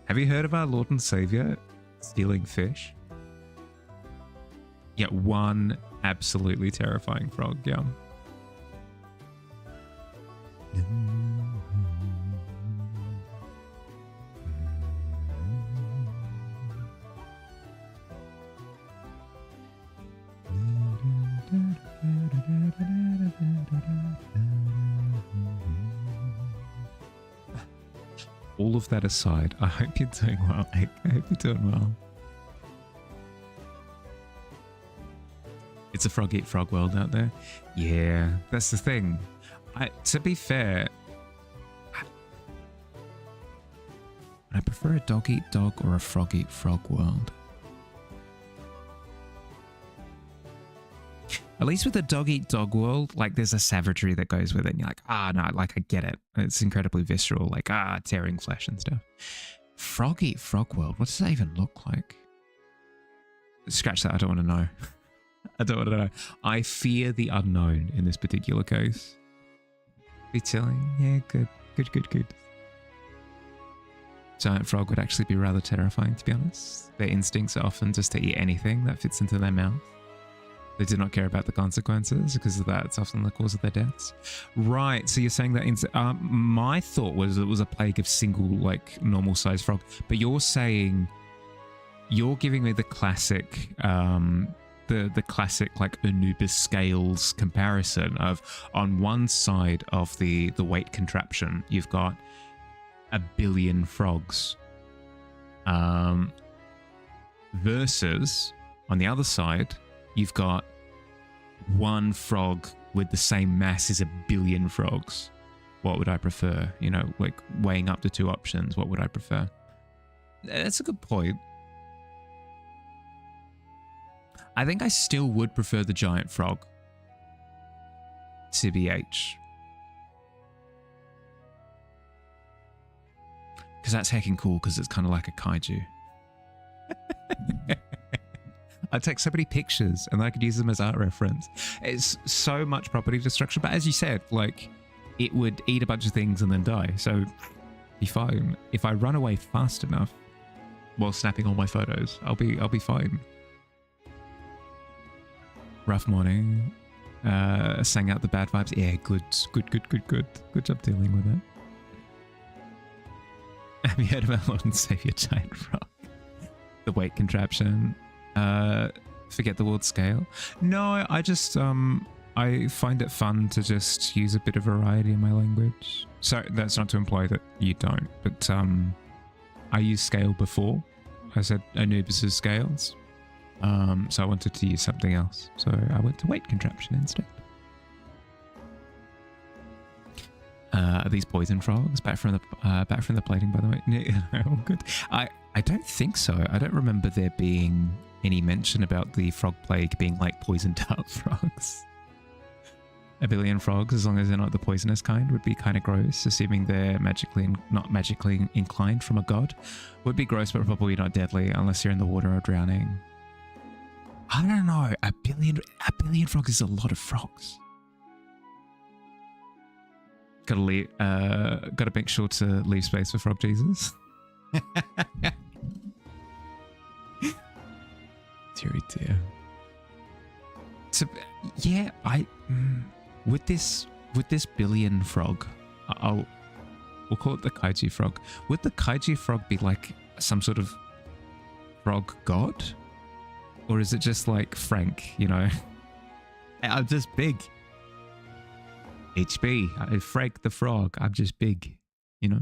Have you heard of our Lord and Savior stealing fish? Yeah, one absolutely terrifying frog, yeah. All of that aside, I hope you're doing well. I hope you're doing well. It's a frog eat frog world out there. Yeah, that's the thing. To be fair, Would I prefer a dog eat dog or a frog eat frog world? At least with the dog eat dog world, like there's a savagery that goes with it. And you're like, no, like I get it. It's incredibly visceral, like tearing flesh and stuff. Frog eat frog world, what does that even look like? Scratch that, I don't want to know. I don't want to know. I fear the unknown in this particular case. Be telling, yeah, good. Giant frog would actually be rather terrifying, to be honest. Their instincts are often just to eat anything that fits into their mouth. They do not care about the consequences. Because of that, it's often the cause of their deaths. Right, so you're saying that... my thought was it was a plague of single, like, normal-sized frog. But you're saying... You're giving me the classic... the classic, like, Anubis scales comparison of... On one side of the weight contraption, you've got 1 billion frogs. Versus, on the other side... You've got one frog with the same mass as 1 billion frogs. What would I prefer? You know, like weighing up the two options, what would I prefer? That's a good point. I think I still would prefer the giant frog. TBH. Because that's heckin' cool, because it's kind of like a kaiju. I take so many pictures and I could use them as art reference. It's so much property destruction, but as you said, like it would eat a bunch of things and then die. So be fine. If I run away fast enough while snapping all my photos, I'll be fine. Rough morning. Sang out the bad vibes. Yeah, good. Good job dealing with it. Have you heard about Lord and Savior Giant Frog? The weight contraption. Forget the world scale. No, I just I find it fun to just use a bit of variety in my language. So that's not to imply that you don't, but I used scale before. I said Anubis' scales. So I wanted to use something else. So I went to weight contraption instead. Are these poison frogs? Back from the plating, by the way. Yeah, all good. I don't think so. I don't remember there being any mention about the frog plague being like poison dart frogs. 1 billion frogs, as long as they're not the poisonous kind, would be kind of gross, assuming they're not magically inclined from a god. Would be gross, but probably not deadly unless you're in the water or drowning. I don't know. 1 billion frogs is a lot of frogs. Gotta make sure to leave space for Frog Jesus. Deary dear. So yeah, with this billion frog, we'll call it the kaiju frog. Would the kaiju frog be like some sort of frog god, or is it just like Frank? You know, I'm just big. HB, Frank the frog. I'm just big. You know.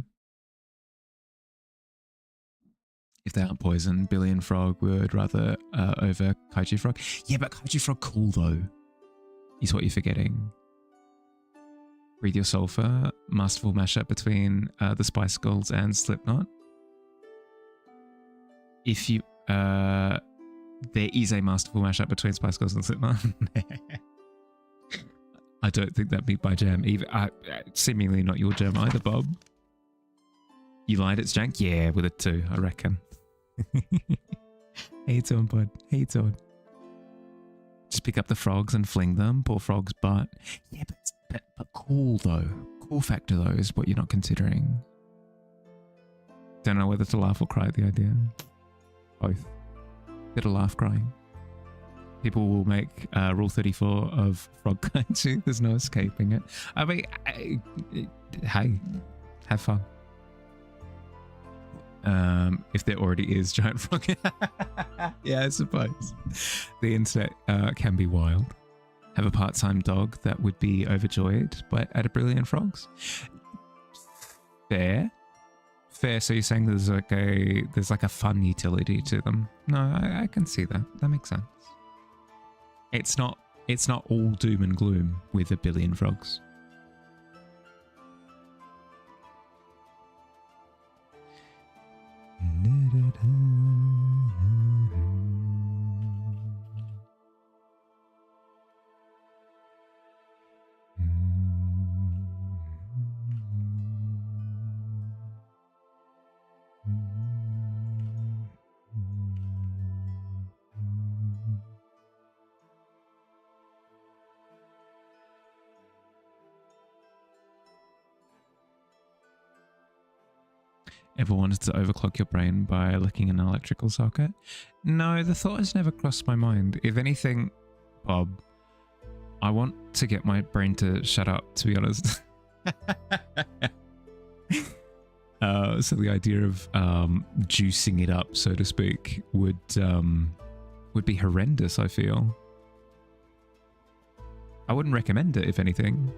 If they aren't poison, billion frog would rather over kaiju frog. Yeah, but kaiju frog cool though, is what you're forgetting. Breathe Your Sulfur, masterful mashup between the Spice Girls and Slipknot. If you, there is a masterful mashup between Spice Girls and Slipknot. I don't think that'd be my jam either. Seemingly not your jam either, Bob. You lied, it's jank? Yeah, with a 2, I reckon. Hey, it's on, bud. Hey, it's on. Just pick up the frogs and fling them. Poor frog's butt. Yeah, but cool though. Cool factor though is what you're not considering. Don't know whether to laugh or cry at the idea. Both. Bit of laugh crying. People will make Rule 34 of frog kaiju. There's no escaping it. I mean, hey, have fun. If there already is giant frog. Yeah, I suppose. The internet can be wild. Have a part-time dog that would be overjoyed at 1 billion frogs. Fair. So you're saying there's like a fun utility to them. No, I can see that. That makes sense. It's not all doom and gloom with 1 billion frogs. Ever wanted to overclock your brain by licking an electrical socket? No, the thought has never crossed my mind. If anything, Bob, I want to get my brain to shut up, to be honest. So the idea of juicing it up, so to speak, would be horrendous, I feel. I wouldn't recommend it, if anything.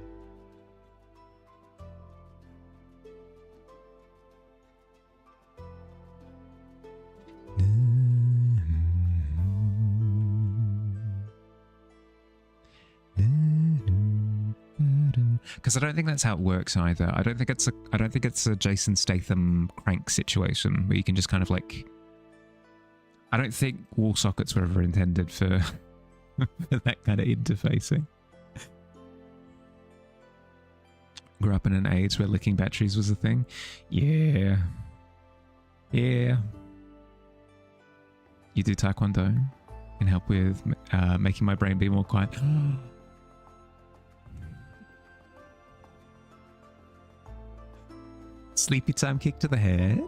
Because I don't think that's how it works either. I don't think it's a Jason Statham crank situation where you can just kind of like. I don't think wall sockets were ever intended for, for that kind of interfacing. Grew up in an age where licking batteries was a thing. Yeah. Yeah. You do Taekwondo. Can help with making my brain be more quiet. Sleepy time kick to the head.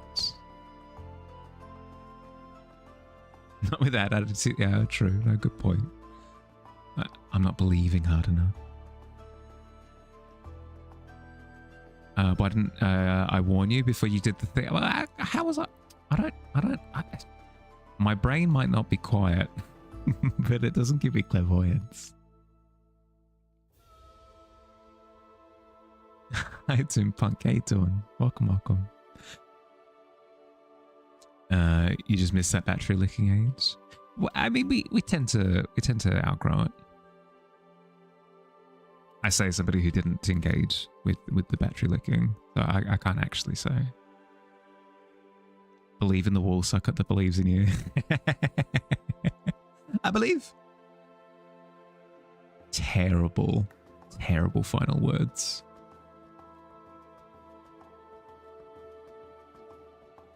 Not with that attitude. Yeah, true. No, good point. I'm not believing hard enough. Why didn't I warn you before you did the thing? Well, how was I? My brain might not be quiet, but it doesn't give me clairvoyance. Hi, Tim Punk. How you doing? Welcome, welcome. You just missed that battery licking age. Well, I mean, we tend to outgrow it. I say somebody who didn't engage with the battery licking, so I can't actually say. Believe in the wall socket that believes in you. I believe. Terrible, terrible final words.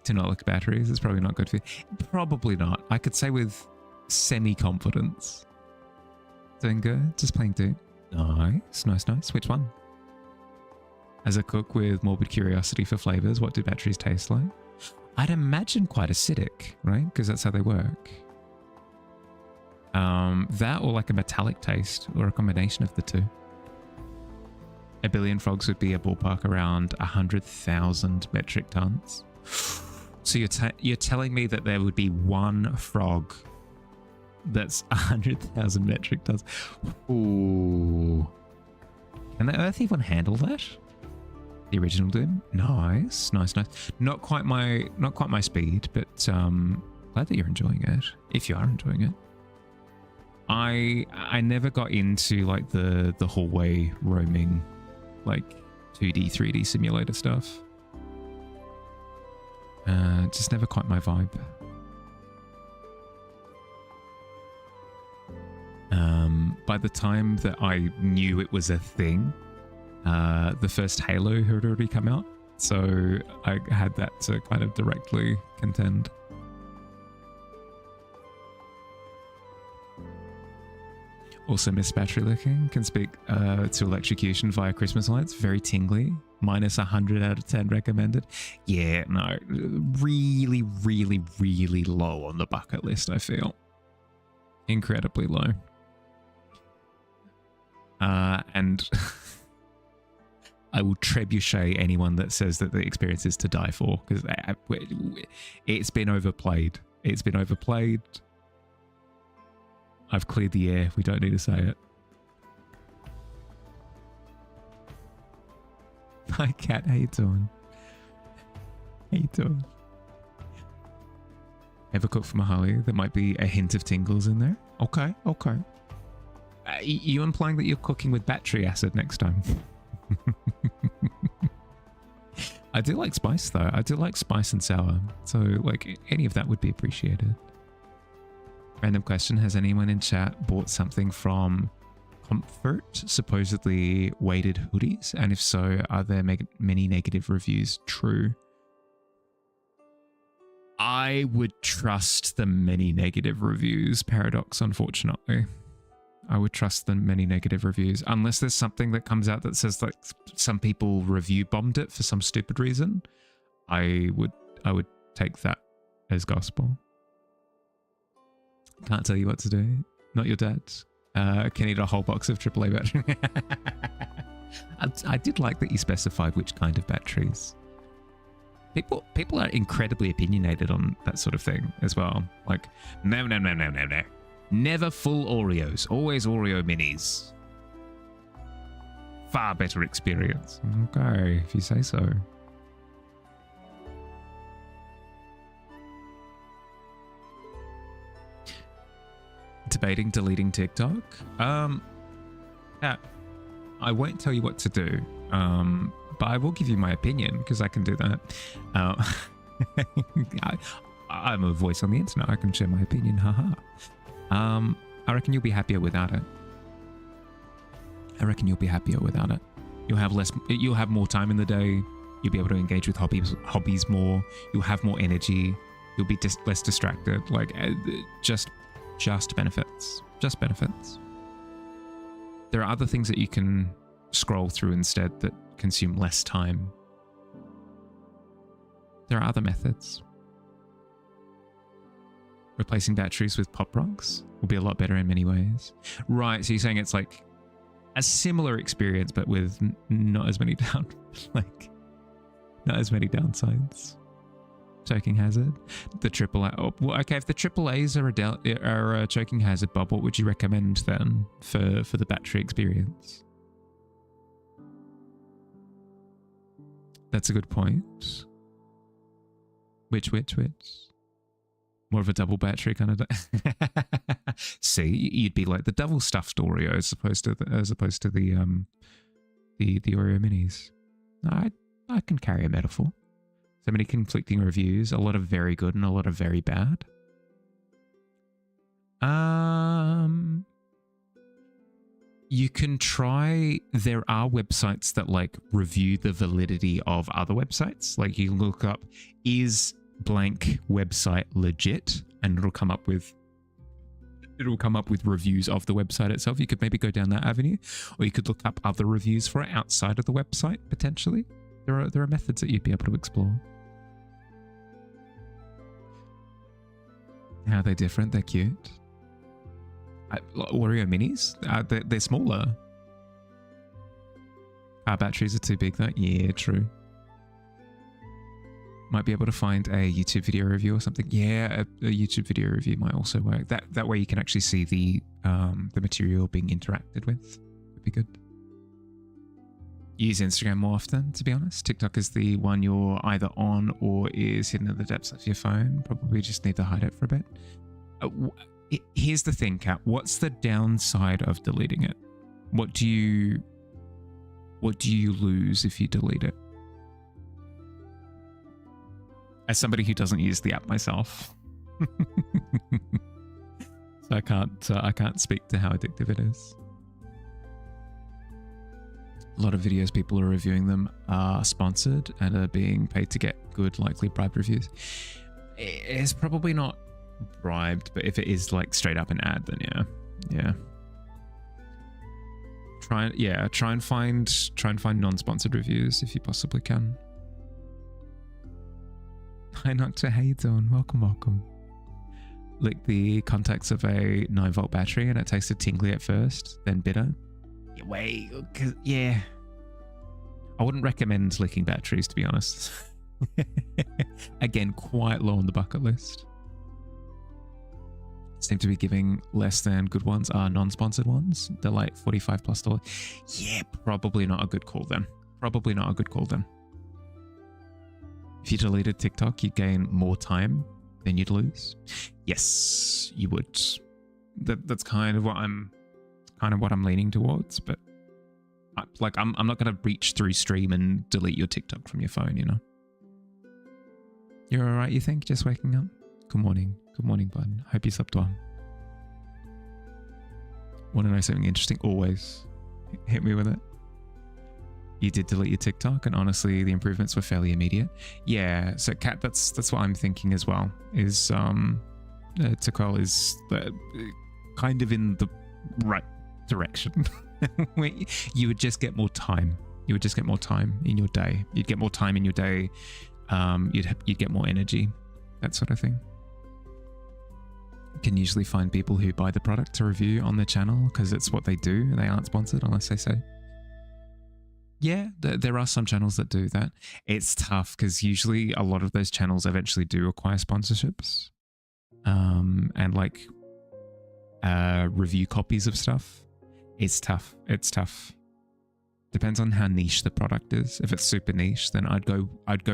To not lick batteries is probably not good for you. Probably not. I could say with semi-confidence. Doing good. Just playing Duke. Nice, nice, nice. Which one? As a cook with morbid curiosity for flavors, what do batteries taste like? I'd imagine quite acidic, right? Because that's how they work. That or like a metallic taste or a combination of the two. A billion frogs would be a ballpark around 100,000 metric tons. So you're telling me that there would be one frog that's 100,000 metric tons? Ooh. Can the Earth even handle that? The original Doom? Nice, nice, nice. Not quite my speed, but glad that you're enjoying it. If you are enjoying it. I never got into like the hallway roaming, like 2D, 3D simulator stuff. Just never quite my vibe. By the time that I knew it was a thing, the first Halo had already come out, so I had that to kind of directly contend. Also miss battery licking. Can speak to electrocution via Christmas lights. Very tingly. Minus 100 out of 10 recommended. Yeah, no. Really, really, really low on the bucket list, I feel. Incredibly low. And I will trebuchet anyone that says that the experience is to die for, because it's been overplayed. It's been overplayed. I've cleared the air. We don't need to say it. Hi, Cat. How you doing? How you doing? Ever cooked from a Harley? There might be a hint of tingles in there. Okay, okay. You implying that you're cooking with battery acid next time? I do like spice though. I do like spice and sour. So like any of that would be appreciated. Random question. Has anyone in chat bought something from Comfort, supposedly weighted hoodies? And if so, are there many negative reviews? True. I would trust the many negative reviews, Paradox, unfortunately. I would trust the many negative reviews, unless there's something that comes out that says like some people review bombed it for some stupid reason. I would take that as gospel. Can't tell you what to do. Not your dad. Can eat a whole box of AAA battery. I did like that you specified which kind of batteries. People are incredibly opinionated on that sort of thing as well. Like, no. Never full Oreos. Always Oreo minis. Far better experience. Okay, if you say so. Debating deleting TikTok. Yeah, I won't tell you what to do. But I will give you my opinion because I can do that. I'm a voice on the internet. I can share my opinion. Haha. I reckon you'll be happier without it. You'll have more time in the day. You'll be able to engage with hobbies more. You'll have more energy. You'll be less distracted. Like just benefits. Just benefits. There are other things that you can scroll through instead that consume less time. There are other methods. Replacing batteries with pop rocks will be a lot better in many ways. Right, so you're saying it's like a similar experience, but with not as many downsides. Choking hazard. The AAA. Oh, well, okay, if the AAAs are a choking hazard, Bob, what would you recommend then for the battery experience? That's a good point. Which? More of a double battery kind of. See, you'd be like the double stuffed Oreo as opposed to the Oreo minis. I can carry a metaphor. So many conflicting reviews, a lot of very good and a lot of very bad. You can try, there are websites that like review the validity of other websites. Like you look up, is blank website legit? And it'll come up with reviews of the website itself. You could maybe go down that avenue, or you could look up other reviews for it outside of the website, potentially. There are methods that you'd be able to explore. How are they different? They're cute. Oreo minis? They're smaller. Our batteries are too big though. Yeah, true. Might be able to find a YouTube video review or something. Yeah, a YouTube video review might also work. That way you can actually see the material being interacted with. Would be good. Use Instagram more often, to be honest. TikTok is the one you're either on or is hidden in the depths of your phone. Probably just need to hide it for a bit. Here's the thing, Kat. What's the downside of deleting it? What do you lose if you delete it? As somebody who doesn't use the app myself, so I can't speak to how addictive it is. A lot of videos people are reviewing them are sponsored and are being paid to get good, likely bribed reviews. It's probably not bribed, but if it is like straight up an ad, then yeah. Try and find non-sponsored reviews if you possibly can. Hi Nocta, how you doing? Welcome. Lick the contacts of a 9-volt battery and it tasted tingly at first, then bitter. Yeah. I wouldn't recommend licking batteries, to be honest. Again, quite low on the bucket list. Seem to be giving less than good ones are non-sponsored ones. They're like $45+. Yeah, probably not a good call then. If you deleted TikTok, you'd gain more time than you'd lose. Yes, you would. That's kind of what I'm leaning towards, but Like I'm not gonna reach through stream and delete your TikTok from your phone, you know. You're alright, you think? Just waking up? Good morning. Good morning, bud. Hope you slept well. Want to know something interesting? Always. Hit me with it. You did delete your TikTok, and honestly, the improvements were fairly immediate. Yeah, so Kat, that's what I'm thinking as well. Is TikTok is kind of in the right direction. You would just get more time. You would just get more time in your day. You'd get more time in your day. You'd get more energy, that sort of thing. You can usually find people who buy the product to review on the channel because it's what they do. They aren't sponsored unless they say. Yeah, there are some channels that do that. It's tough because usually a lot of those channels eventually do require sponsorships, and like review copies of stuff. It's tough. It's tough. Depends on how niche the product is. If it's super niche, then I'd go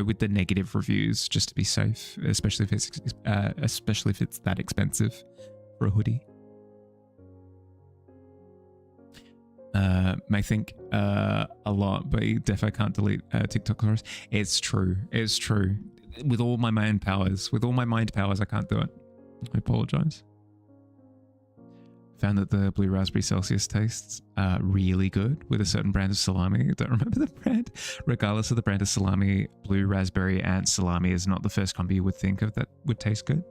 with the negative reviews just to be safe, especially if it's that expensive for a hoodie. May think a lot, but you defo can't delete TikTok stories. It's true. It's true. With all my mind powers, I can't do it. I apologize. Found that the blue raspberry Celsius tastes really good with a certain brand of salami. I don't remember the brand. Regardless of the brand of salami, blue raspberry and salami is not the first combo you would think of that would taste good.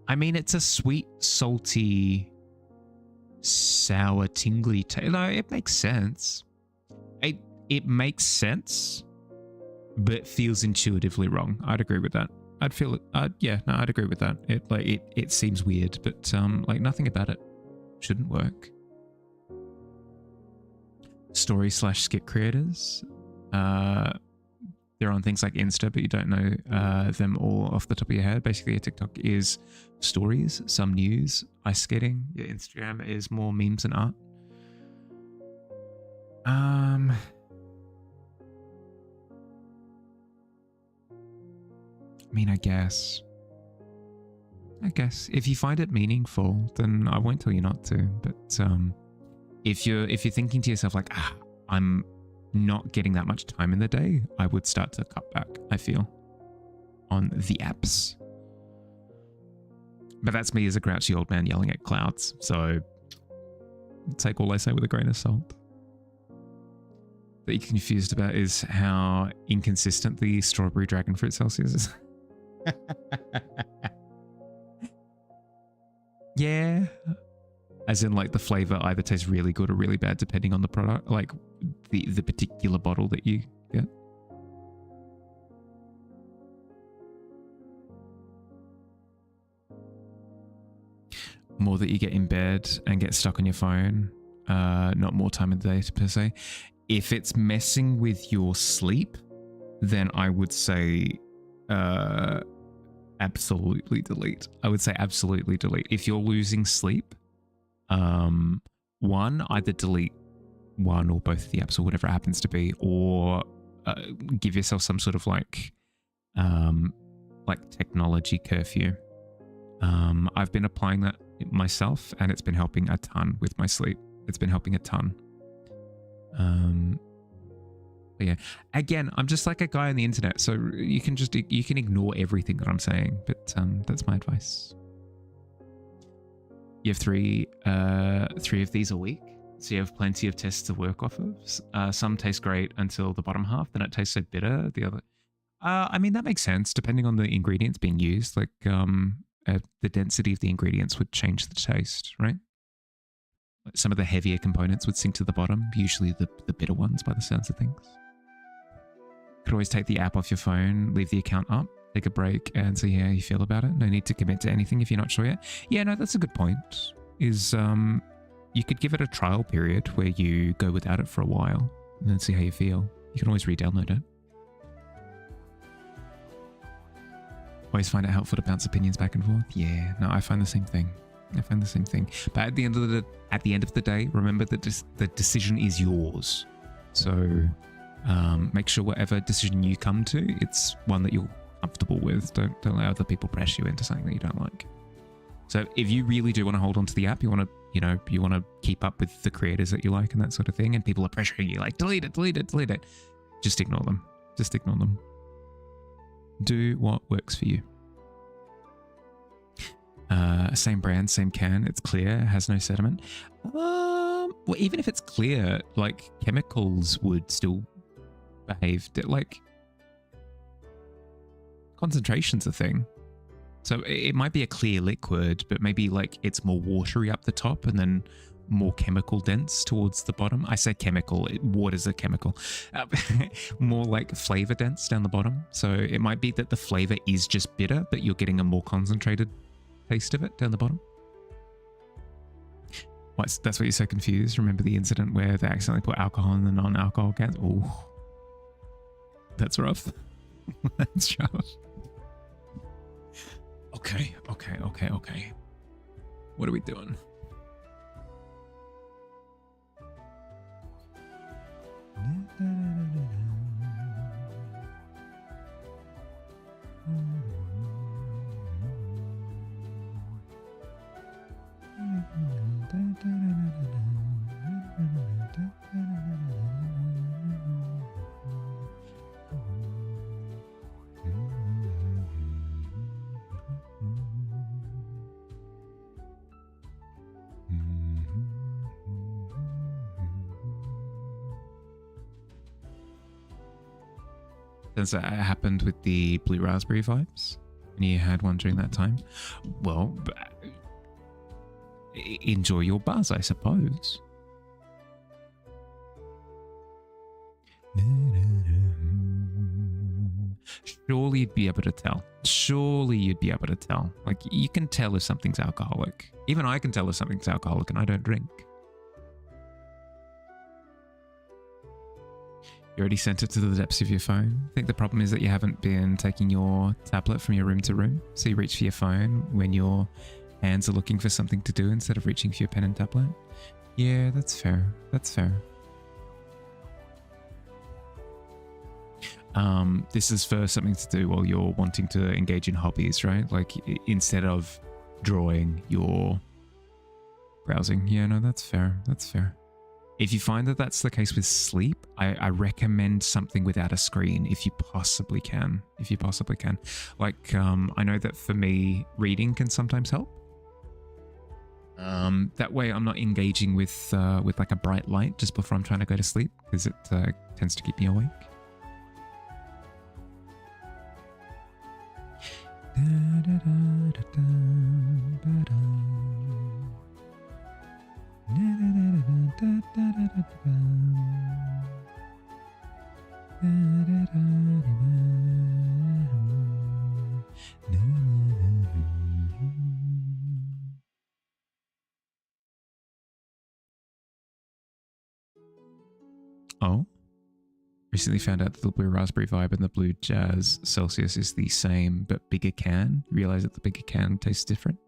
I mean, it's a sweet, salty, sour, tingly taste. No, it makes sense. It makes sense, but feels intuitively wrong. I'd agree with that. I'd feel it. Yeah, no, I'd agree with that. It seems weird, but like nothing about it shouldn't work. Story/skit creators. They're on things like Insta, but you don't know them all off the top of your head. Basically, your TikTok is stories, some news, ice skating. Your Instagram is more memes and art. I mean, I guess if you find it meaningful, then I won't tell you not to. But if you're thinking to yourself like, I'm not getting that much time in the day, I would start to cut back, I feel, on the apps. But that's me as a grouchy old man yelling at clouds, so take all I say with a grain of salt. That you're confused about is how inconsistent the strawberry dragon fruit Celsius is. Yeah. As in, like, the flavor either tastes really good or really bad depending on the product, like the particular bottle that you get. More that you get in bed and get stuck on your phone, not more time in the day per se. If it's messing with your sleep, then I would say absolutely delete. I would say absolutely delete. If you're losing sleep, either delete one or both of the apps or whatever it happens to be, or give yourself some sort of like technology curfew. I've been applying that myself, and it's been helping a ton with my sleep. It's been helping a ton. But yeah, again, I'm just like a guy on the internet, so you can ignore everything that I'm saying, but that's my advice. You have three of these a week, so you have plenty of tests to work off of. Some taste great until the bottom half, then it tastes so bitter. The other, I mean, that makes sense depending on the ingredients being used. Like the density of the ingredients would change the taste, right? Some of the heavier components would sink to the bottom, usually the bitter ones by the sounds of things. Could always take the app off your phone, leave the account up, take a break, and see how you feel about it. No need to commit to anything if you're not sure yet. Yeah, no, that's a good point. Is you could give it a trial period where you go without it for a while and then see how you feel. You can always re-download it. Always find it helpful to bounce opinions back and forth. Yeah, no, I find the same thing. But at the end of the day, remember that the decision is yours. So make sure whatever decision you come to, it's one that you're comfortable with. Don't let other people press you into something that you don't like. So if you really do want to hold on to the app, you want to, you want to keep up with the creators that you like and that sort of thing, and people are pressuring you like, delete it, delete it, delete it. Just ignore them. Just ignore them. Do what works for you. Same brand, same can. It's clear, has no sediment. Well, even if it's clear, like chemicals would still behave. Like concentration's a thing. So it might be a clear liquid, but maybe like it's more watery up the top and then more chemical dense towards the bottom. I say chemical, water's a chemical. More like flavor dense down the bottom. So it might be that the flavor is just bitter, but you're getting a more concentrated taste of it down the bottom. That's why you're so confused? Remember the incident where they accidentally put alcohol in the non-alcohol cans? Oh, that's rough. That's rough. Okay. What are we doing? Does that happened with the blue raspberry vibes? And you had one during that time? Well, enjoy your buzz, I suppose. Surely you'd be able to tell. Surely you'd be able to tell. Like, you can tell if something's alcoholic. Even I can tell if something's alcoholic, and I don't drink. You already sent it to the depths of your phone. I think the problem is that you haven't been taking your tablet from your room to room. So you reach for your phone when your hands are looking for something to do instead of reaching for your pen and tablet. Yeah, that's fair. That's fair. This is for something to do while you're wanting to engage in hobbies, right? Like instead of drawing, you're browsing. Yeah, no, that's fair. That's fair. If you find that that's the case with sleep, I recommend something without a screen if you possibly can. If you possibly can. Like, I know that for me, reading can sometimes help. That way I'm not engaging with like a bright light just before I'm trying to go to sleep, because it tends to keep me awake. Oh, recently found out that the blue raspberry vibe and the blue jazz Celsius is the same but bigger can. Realize that the bigger can tastes different.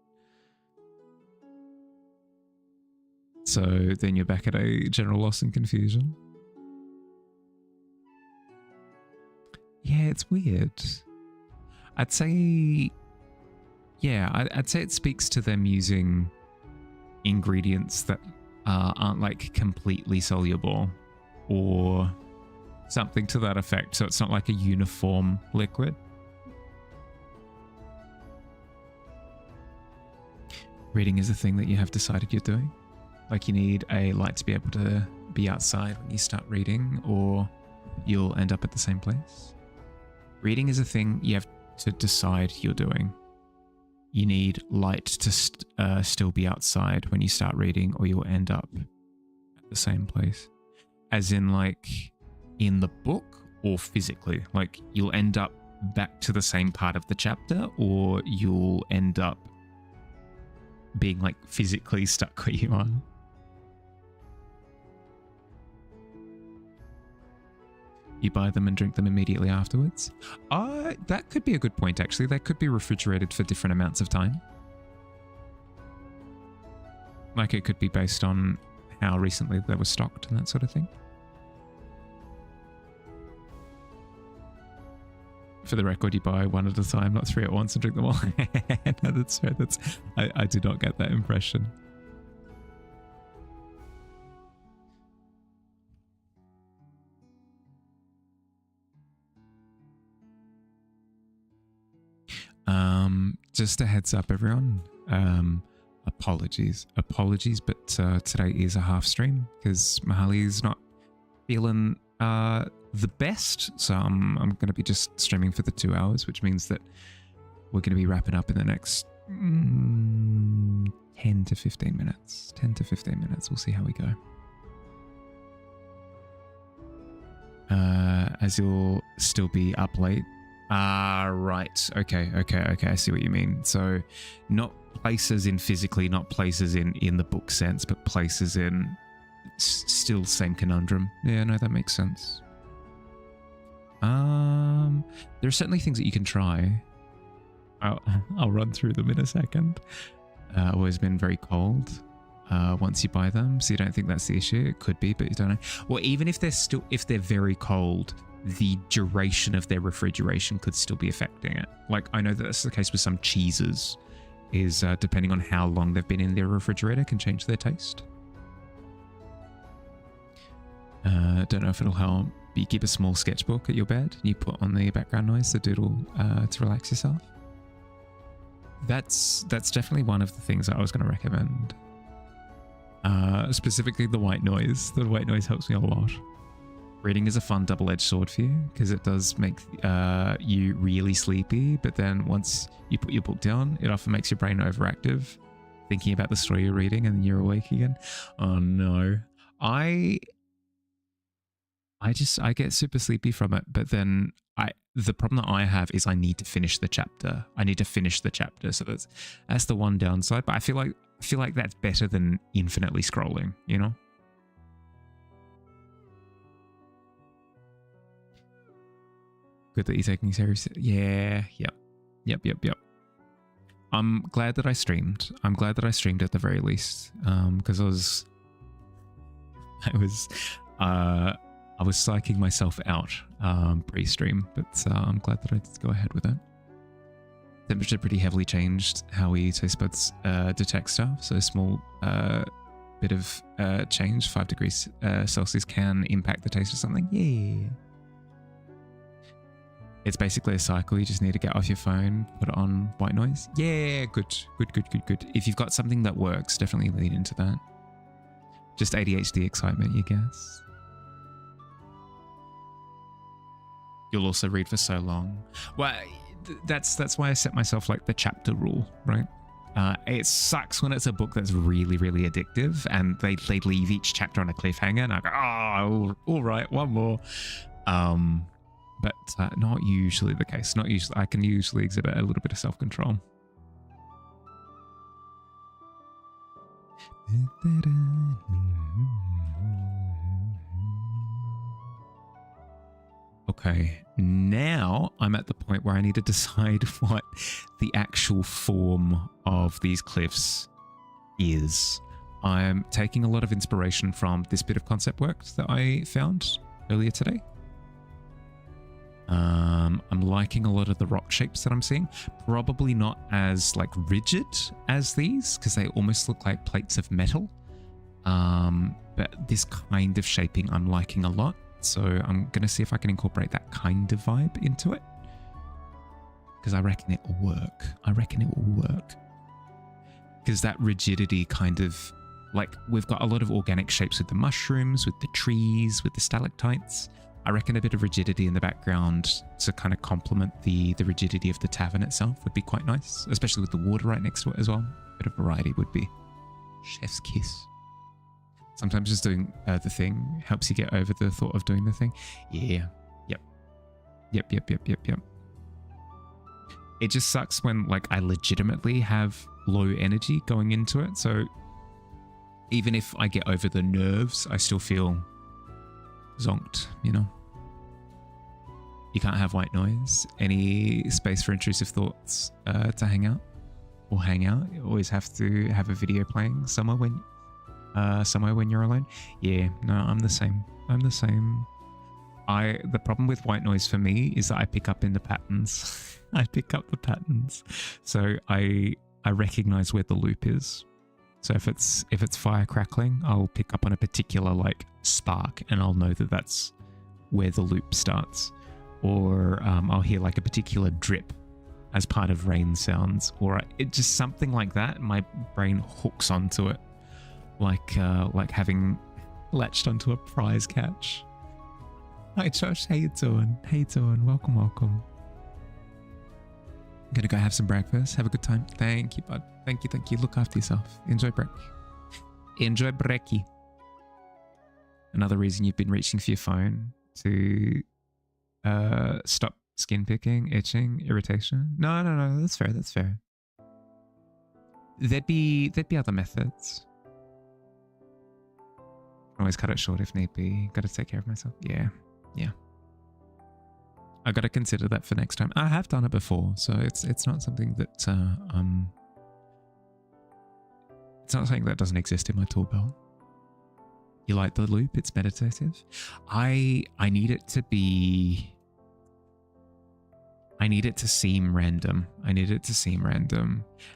So then you're back at a general loss and confusion. Yeah, it's weird. I'd say, yeah, I'd say it speaks to them using ingredients that aren't like completely soluble or something to that effect. So it's not like a uniform liquid. Reading is a thing that you have decided you're doing. Like you need a light to be able to be outside when you start reading, or you'll end up at the same place. Reading is a thing you have to decide you're doing. You need light to still be outside when you start reading, or you'll end up at the same place. As in like in the book or physically. Like you'll end up back to the same part of the chapter, or you'll end up being like physically stuck where you are. You buy them and drink them immediately afterwards. That could be a good point, actually. They could be refrigerated for different amounts of time. Like it could be based on how recently they were stocked and that sort of thing. For the record, you buy one at a time, not three at once, and drink them all. No, that's fair. I do not get that impression. Just a heads up, everyone. Apologies, but today is a half stream because Mahali's not feeling the best, so I'm going to be just streaming for the 2 hours, which means that we're going to be wrapping up in the next 10 to 15 minutes. 10 to 15 minutes. We'll see how we go. As you'll still be up late. Right. Okay. I see what you mean. So not places in physically, not places in the book sense, but places in still same conundrum. Yeah, no, that makes sense. There are certainly things that you can try. I'll run through them in a second. Always been very cold once you buy them, so you don't think that's the issue. It could be, but you don't know. Well, even if they're very cold, the duration of their refrigeration could still be affecting it. Like, I know that that's the case with some cheeses, is depending on how long they've been in their refrigerator can change their taste. Don't know if it'll help. But you keep a small sketchbook at your bed and you put on the background noise, the doodle, to relax yourself. That's definitely one of the things that I was going to recommend. Specifically the white noise. The white noise helps me a lot. Reading is a fun double-edged sword for you because it does make you really sleepy, but then once you put your book down, it often makes your brain overactive, thinking about the story you're reading, and then you're awake again. Oh no. I get super sleepy from it, but then the problem that I have is I need to finish the chapter. So that's the one downside, but I feel like that's better than infinitely scrolling, you know? Good that you're taking seriously. Yeah, yep. I'm glad that I streamed. At the very least, because I was psyching myself out pre-stream, but I'm glad that I did go ahead with it. Temperature pretty heavily changed how we taste buds detect stuff, so a small bit of change, 5 degrees Celsius, can impact the taste of something. Yeah. It's basically a cycle. You just need to get off your phone, put it on white noise. Yeah, good. If you've got something that works, definitely lean into that. Just ADHD excitement, you guess. You'll also read for so long. Well, that's why I set myself like the chapter rule, right? It sucks when it's a book that's really, really addictive and they leave each chapter on a cliffhanger and I go, oh, all right, one more. But not usually the case. Not usually. I can usually exhibit a little bit of self-control. Okay, now I'm at the point where I need to decide what the actual form of these cliffs is. I'm taking a lot of inspiration from this bit of concept work that I found earlier today. I'm liking a lot of the rock shapes that I'm seeing. Probably not as like rigid as these because they almost look like plates of metal. But this kind of shaping I'm liking a lot. So I'm going to see if I can incorporate that kind of vibe into it. Because I reckon it will work. Because that rigidity kind of, like, we've got a lot of organic shapes with the mushrooms, with the trees, with the stalactites. I reckon a bit of rigidity in the background to kind of complement the rigidity of the tavern itself would be quite nice, especially with the water right next to it as well. A bit of variety would be chef's kiss. Sometimes just doing the thing helps you get over the thought of doing the thing. Yeah. Yep. It just sucks when like I legitimately have low energy going into it. So even if I get over the nerves, I still feel zonked, you know? You can't have white noise, any space for intrusive thoughts to hang out. You always have to have a video playing somewhere when you're alone. Yeah, no, I'm the same. The problem with white noise for me is that I pick up in the patterns. I pick up the patterns. So I recognize where the loop is. So if it's fire crackling, I'll pick up on a particular like spark and I'll know that that's where the loop starts. Or I'll hear like a particular drip as part of rain sounds, or it just something like that. My brain hooks onto it like having latched onto a prize catch. Hi Josh, how you doing? How you doing? Welcome, welcome. I'm gonna go have some breakfast. Have a good time. Thank you, bud. Thank you, thank you. Look after yourself. Enjoy brekkie. Enjoy brekkie. Another reason you've been reaching for your phone to stop skin picking, itching, irritation. No, that's fair, that's fair. There'd be other methods. Always cut it short if need be. Gotta take care of myself. Yeah. I gotta consider that for next time. I have done it before, so it's not something that it's not something that doesn't exist in my tool belt. You like the loop? It's meditative. I need it to be. I need it to seem random. And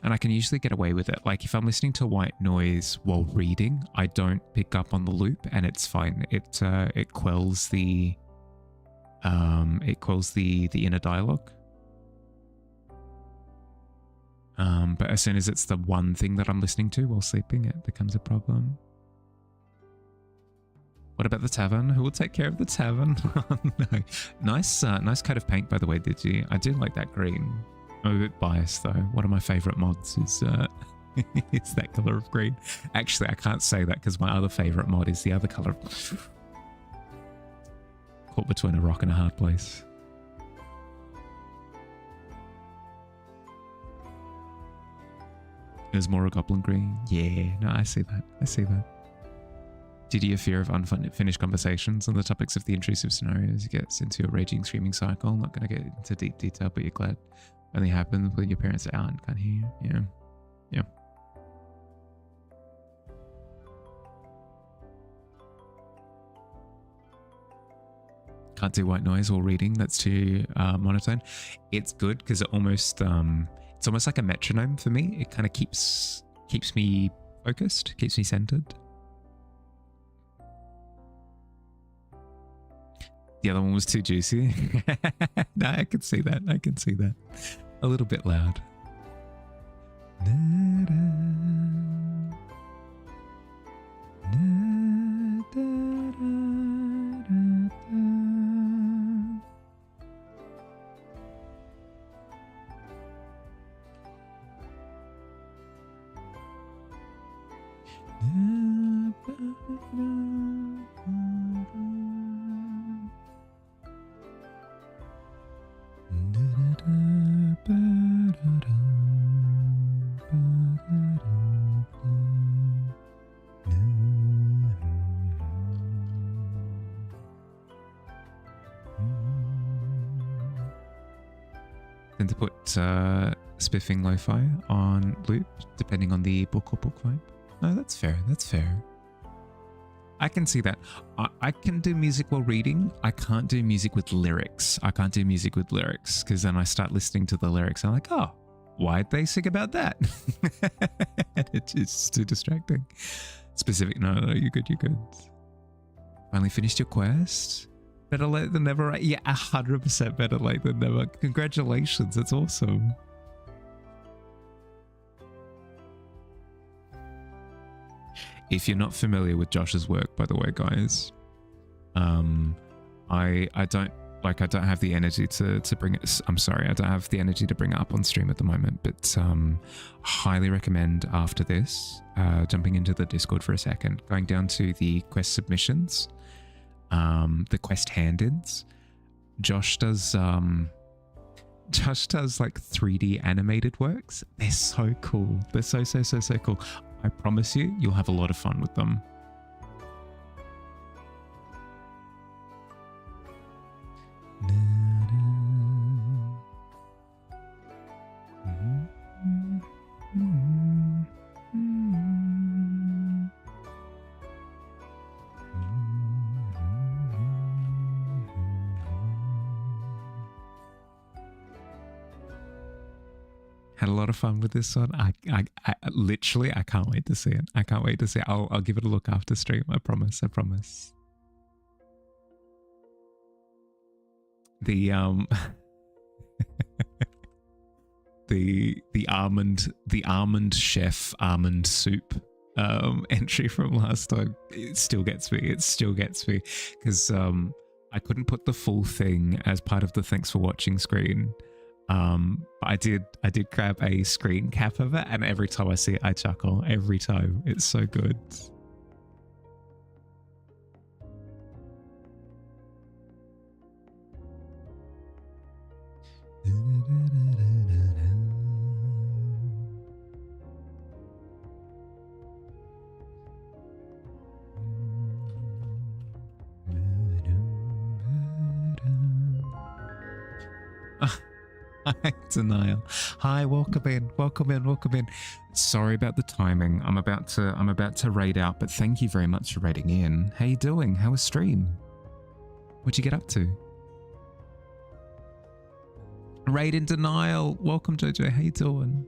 I can usually get away with it. Like if I'm listening to white noise while reading, I don't pick up on the loop and it's fine. It quells the inner dialogue. But as soon as it's the one thing that I'm listening to while sleeping, it becomes a problem. What about the tavern? Who will take care of the tavern? Oh, no. Nice coat of paint, by the way, Digi. I do like that green. I'm a bit biased, though. One of my favourite mods is it's that colour of green. Actually, I can't say that because my other favourite mod is the other colour. Caught between a rock and a hard place. It was more a goblin green. Yeah, no, I see that. Due to your fear of unfinished conversations on the topics of the intrusive scenarios, it gets into a raging, screaming cycle. I'm not going to get into deep detail, but you're glad only happens when your parents are out and can't hear you. Yeah. Can't do white noise while reading. That's too monotone. It's good because it's almost like a metronome for me. It kind of keeps me focused, keeps me centered. The other one was too juicy. No, I can see that. A little bit loud. Tend to put spiffing lo-fi on loop, depending on the book or book vibe. No, that's fair. I can see that. I can do music while reading. I can't do music with lyrics. Because then I start listening to the lyrics. I'm like, oh, why'd they sing about that? It's just too distracting. Specific. No, you're good. Finally finished your quest? Better late than never, right? Yeah, 100% better late than never. Congratulations, that's awesome. If you're not familiar with Josh's work, by the way, guys, I don't have the energy to bring it. I'm sorry, I don't have the energy to bring it up on stream at the moment, but highly recommend after this, jumping into the Discord for a second, going down to the quest submissions. The quest hand-ins. Josh does like 3D animated works. They're so cool. They're so cool. I promise you'll have a lot of fun with them. a lot of fun with this one. I literally, I can't wait to see it. I can't wait to see it. I'll give it a look after stream. I promise. I promise. The the almond chef almond soup entry from last time, it still gets me. It still gets me because I couldn't put the full thing as part of the thanks for watching screen. But I did grab a screen cap of it, and every time I see it I chuckle. Every time. It's so good. Hi, Denial. Hi, welcome in, welcome in, welcome in. Sorry about the timing. I'm about to raid out, but thank you very much for raiding in. How you doing? How was stream? What'd you get up to? Raid in Denial. Welcome, Jojo. How you doing?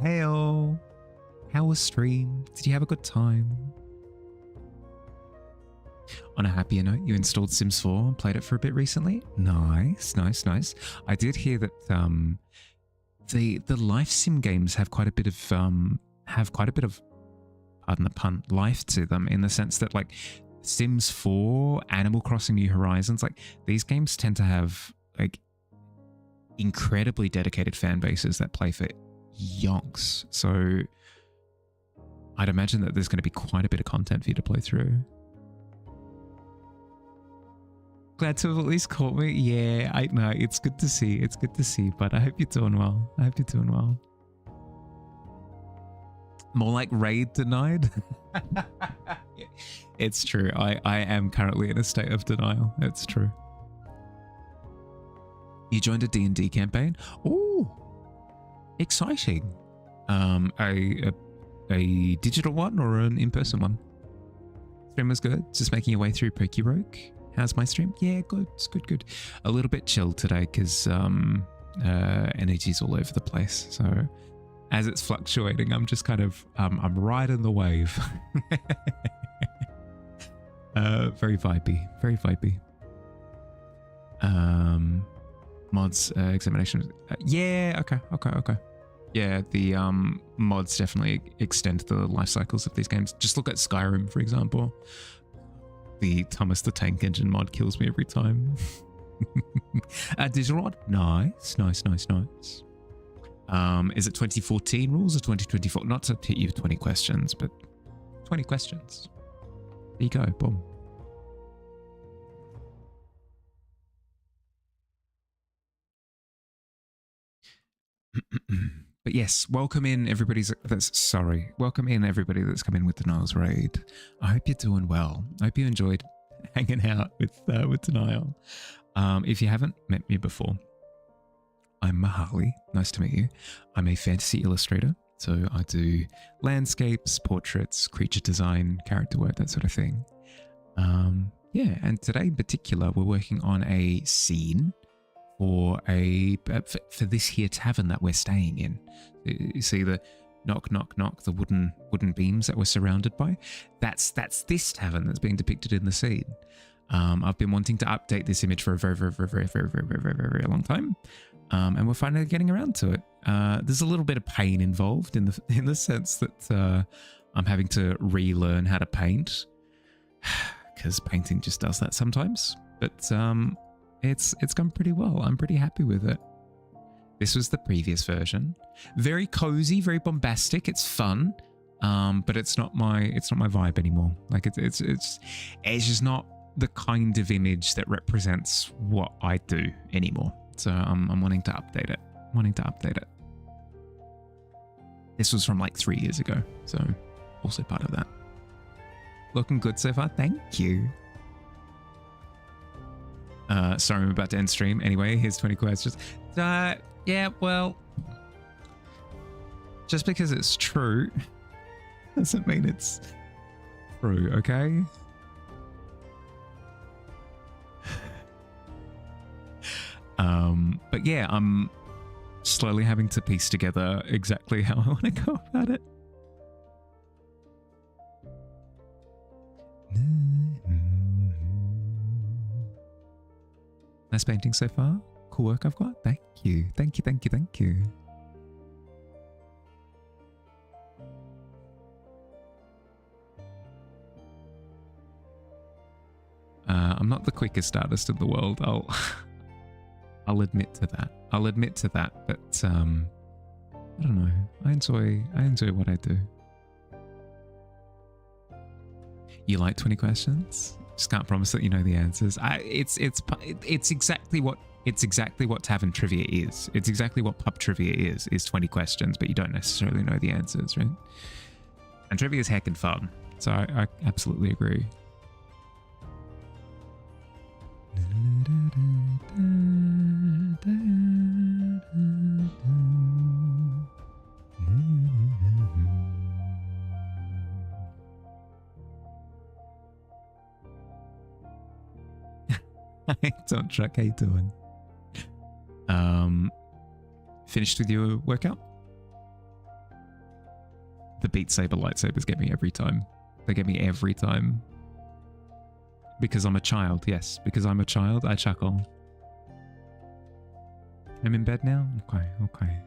Heyo. How was stream? Did you have a good time? On a happier note, you installed Sims 4 and played it for a bit recently. Nice, nice, nice. I did hear that the life sim games have quite a bit of pardon the pun, life to them, in the sense that like Sims 4, Animal Crossing New Horizons, like these games tend to have like incredibly dedicated fan bases that play for yonks. So I'd imagine that there's going to be quite a bit of content for you to play through. Glad to have at least caught me. Yeah, I know. It's good to see. It's good to see. But I hope you're doing well. I hope you're doing well. More like raid denied. It's true. I am currently in a state of denial. It's true. You joined a D&D campaign? Oh, exciting. A digital one or an in-person one? Stream was good. Just making your way through Pokerogue. How's my stream? Yeah, good. It's good, good. A little bit chilled today because energy's all over the place. So as it's fluctuating, I'm just kind of, I'm riding the wave. Very vibey, very vibey. Mods, examination. Yeah, okay. Yeah, the mods definitely extend the life cycles of these games. Just look at Skyrim, for example. The Thomas the Tank Engine mod kills me every time. Digital mod? Nice. Is it 2014 rules or 2024? Not to hit you with 20 questions, but 20 questions. There you go, boom. But yes, welcome in everybody that's welcome in everybody that's come in with Denial's raid. I hope you're doing well. I hope you enjoyed hanging out with Denial. If you haven't met me before, I'm Mahali. Nice to meet you. I'm a fantasy illustrator, so I do landscapes, portraits, creature design, character work, that sort of thing. Yeah, and today in particular, we're working on a scene for this here tavern that we're staying in. You see the knock, knock, knock, the wooden beams that we're surrounded by? That's this tavern that's being depicted in the scene. I've been wanting to update this image for a very long time, and we're finally getting around to it. There's a little bit of pain involved in the sense that I'm having to relearn how to paint, because painting just does that sometimes. But it's gone pretty well. I'm pretty happy with it. This was the previous version. Very cozy, very bombastic. It's fun, but it's not my vibe anymore. Like it's just not the kind of image that represents what I do anymore. So I'm wanting to update it. This was from like 3 years ago, so also part of that. Looking good so far. Thank you. Sorry, I'm about to end stream. Anyway, here's 20 questions. Yeah, well, just because it's true doesn't mean it's true, okay? But yeah, I'm slowly having to piece together exactly how I want to go about it. Nice painting so far. Cool work I've got. Thank you. Thank you, thank you, thank you. I'm not the quickest artist in the world. I'll admit to that. I'll admit to that, but I don't know. I enjoy what I do. You like 20 questions? Just can't promise that you know the answers. It's exactly what Tavern trivia is. It's exactly what pub trivia is 20 questions, but you don't necessarily know the answers, right? And trivia is heckin' fun. So I absolutely agree. Hey, Don't Truck, how you doing? Finished with your workout? The Beat Saber lightsabers get me every time. They get me every time. Because I'm a child, yes. Because I'm a child, I chuckle. I'm in bed now? Okay, okay.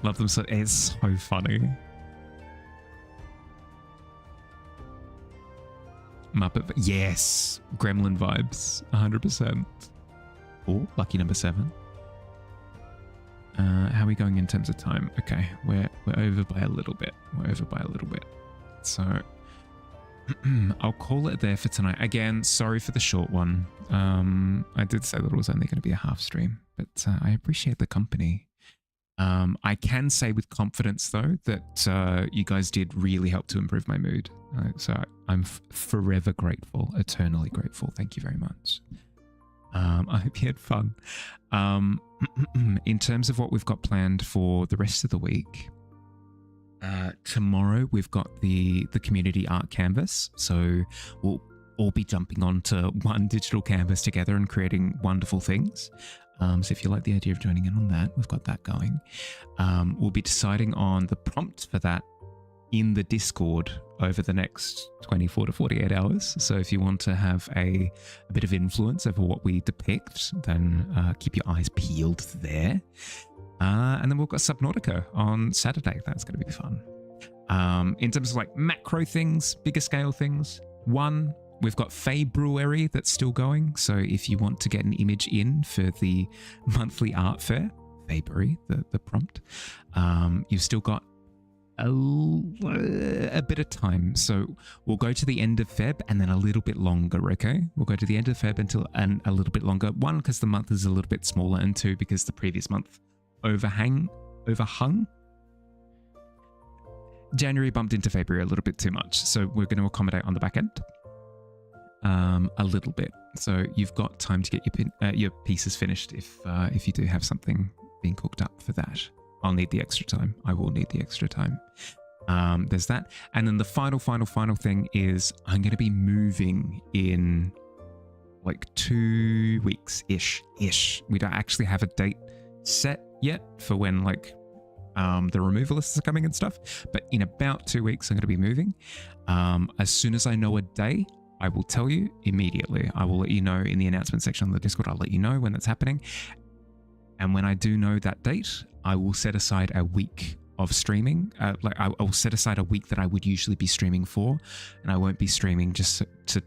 Love them so... It's so funny. Muppet... Yes! Gremlin vibes. 100%. Oh, lucky number 7. How are we going in terms of time? Okay, we're over by a little bit. We're over by a little bit. So... I'll call it there for tonight. Again, sorry for the short one. I did say that it was only going to be a half stream, but I appreciate the company. I can say with confidence, though, that you guys did really help to improve my mood. So I'm forever grateful, eternally grateful. Thank you very much. I hope you had fun. In terms of what we've got planned for the rest of the week, tomorrow we've got the community art canvas, so we'll all be jumping onto one digital canvas together and creating wonderful things. So if you like the idea of joining in on that, we've got that going. We'll be deciding on the prompt for that in the Discord over the next 24 to 48 hours. So if you want to have a bit of influence over what we depict, then keep your eyes peeled there. And then we've got Subnautica on Saturday. That's going to be fun. In terms of like macro things, bigger scale things, one, we've got Fey Brewery that's still going. So if you want to get an image in for the monthly art fair, Fey Brewery, the prompt, you've still got a bit of time. So we'll go to the end of Feb and then a little bit longer, okay? We'll go to the end of Feb until and a little bit longer. One, because the month is a little bit smaller, and two, because the previous month overhung. January bumped into February a little bit too much, so we're going to accommodate on the back end a little bit. So you've got time to get your pieces finished if you do have something being cooked up for that. I'll need the extra time. I will need the extra time. There's that, and then the final thing is I'm going to be moving in like 2 weeks ish. We don't actually have a date set yet for when like the removalists are coming and stuff, but in about 2 weeks I'm going to be moving. As soon as I know a day, I will tell you immediately. I will let you know in the announcement section on the Discord. I'll let you know when that's happening, and when I do know that date, I will set aside a week of streaming. I will set aside a week that I would usually be streaming for, and I won't be streaming just to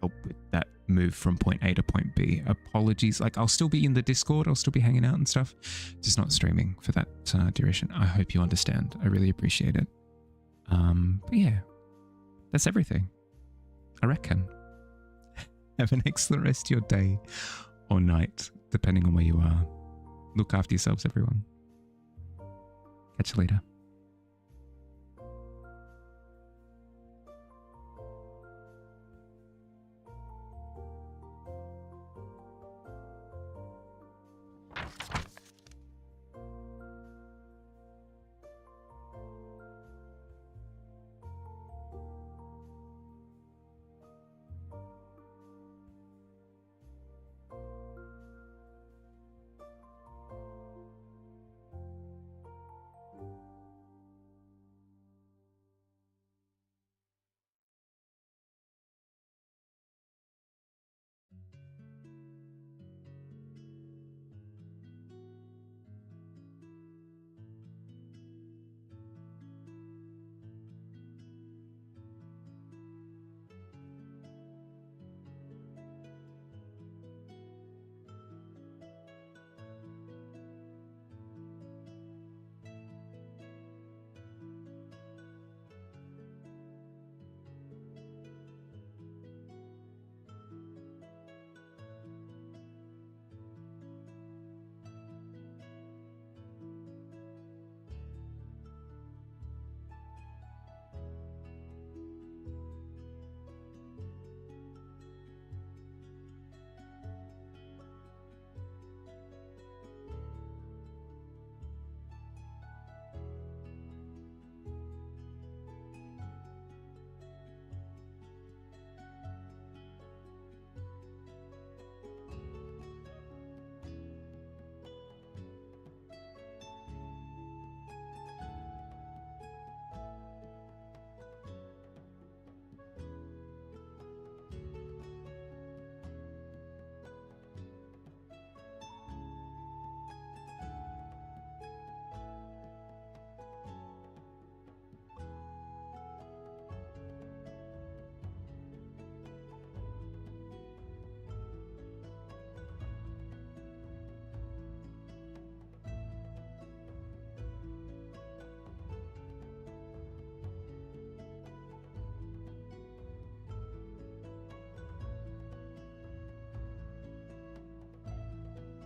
help with that move from point A to point B. Apologies. Like, I'll still be in the Discord, I'll still be hanging out and stuff, just not streaming for that duration. I hope you understand. I really appreciate it. But yeah, that's everything, I reckon. Have an excellent rest of your day or night, depending on where you are. Look after yourselves, everyone. Catch you later.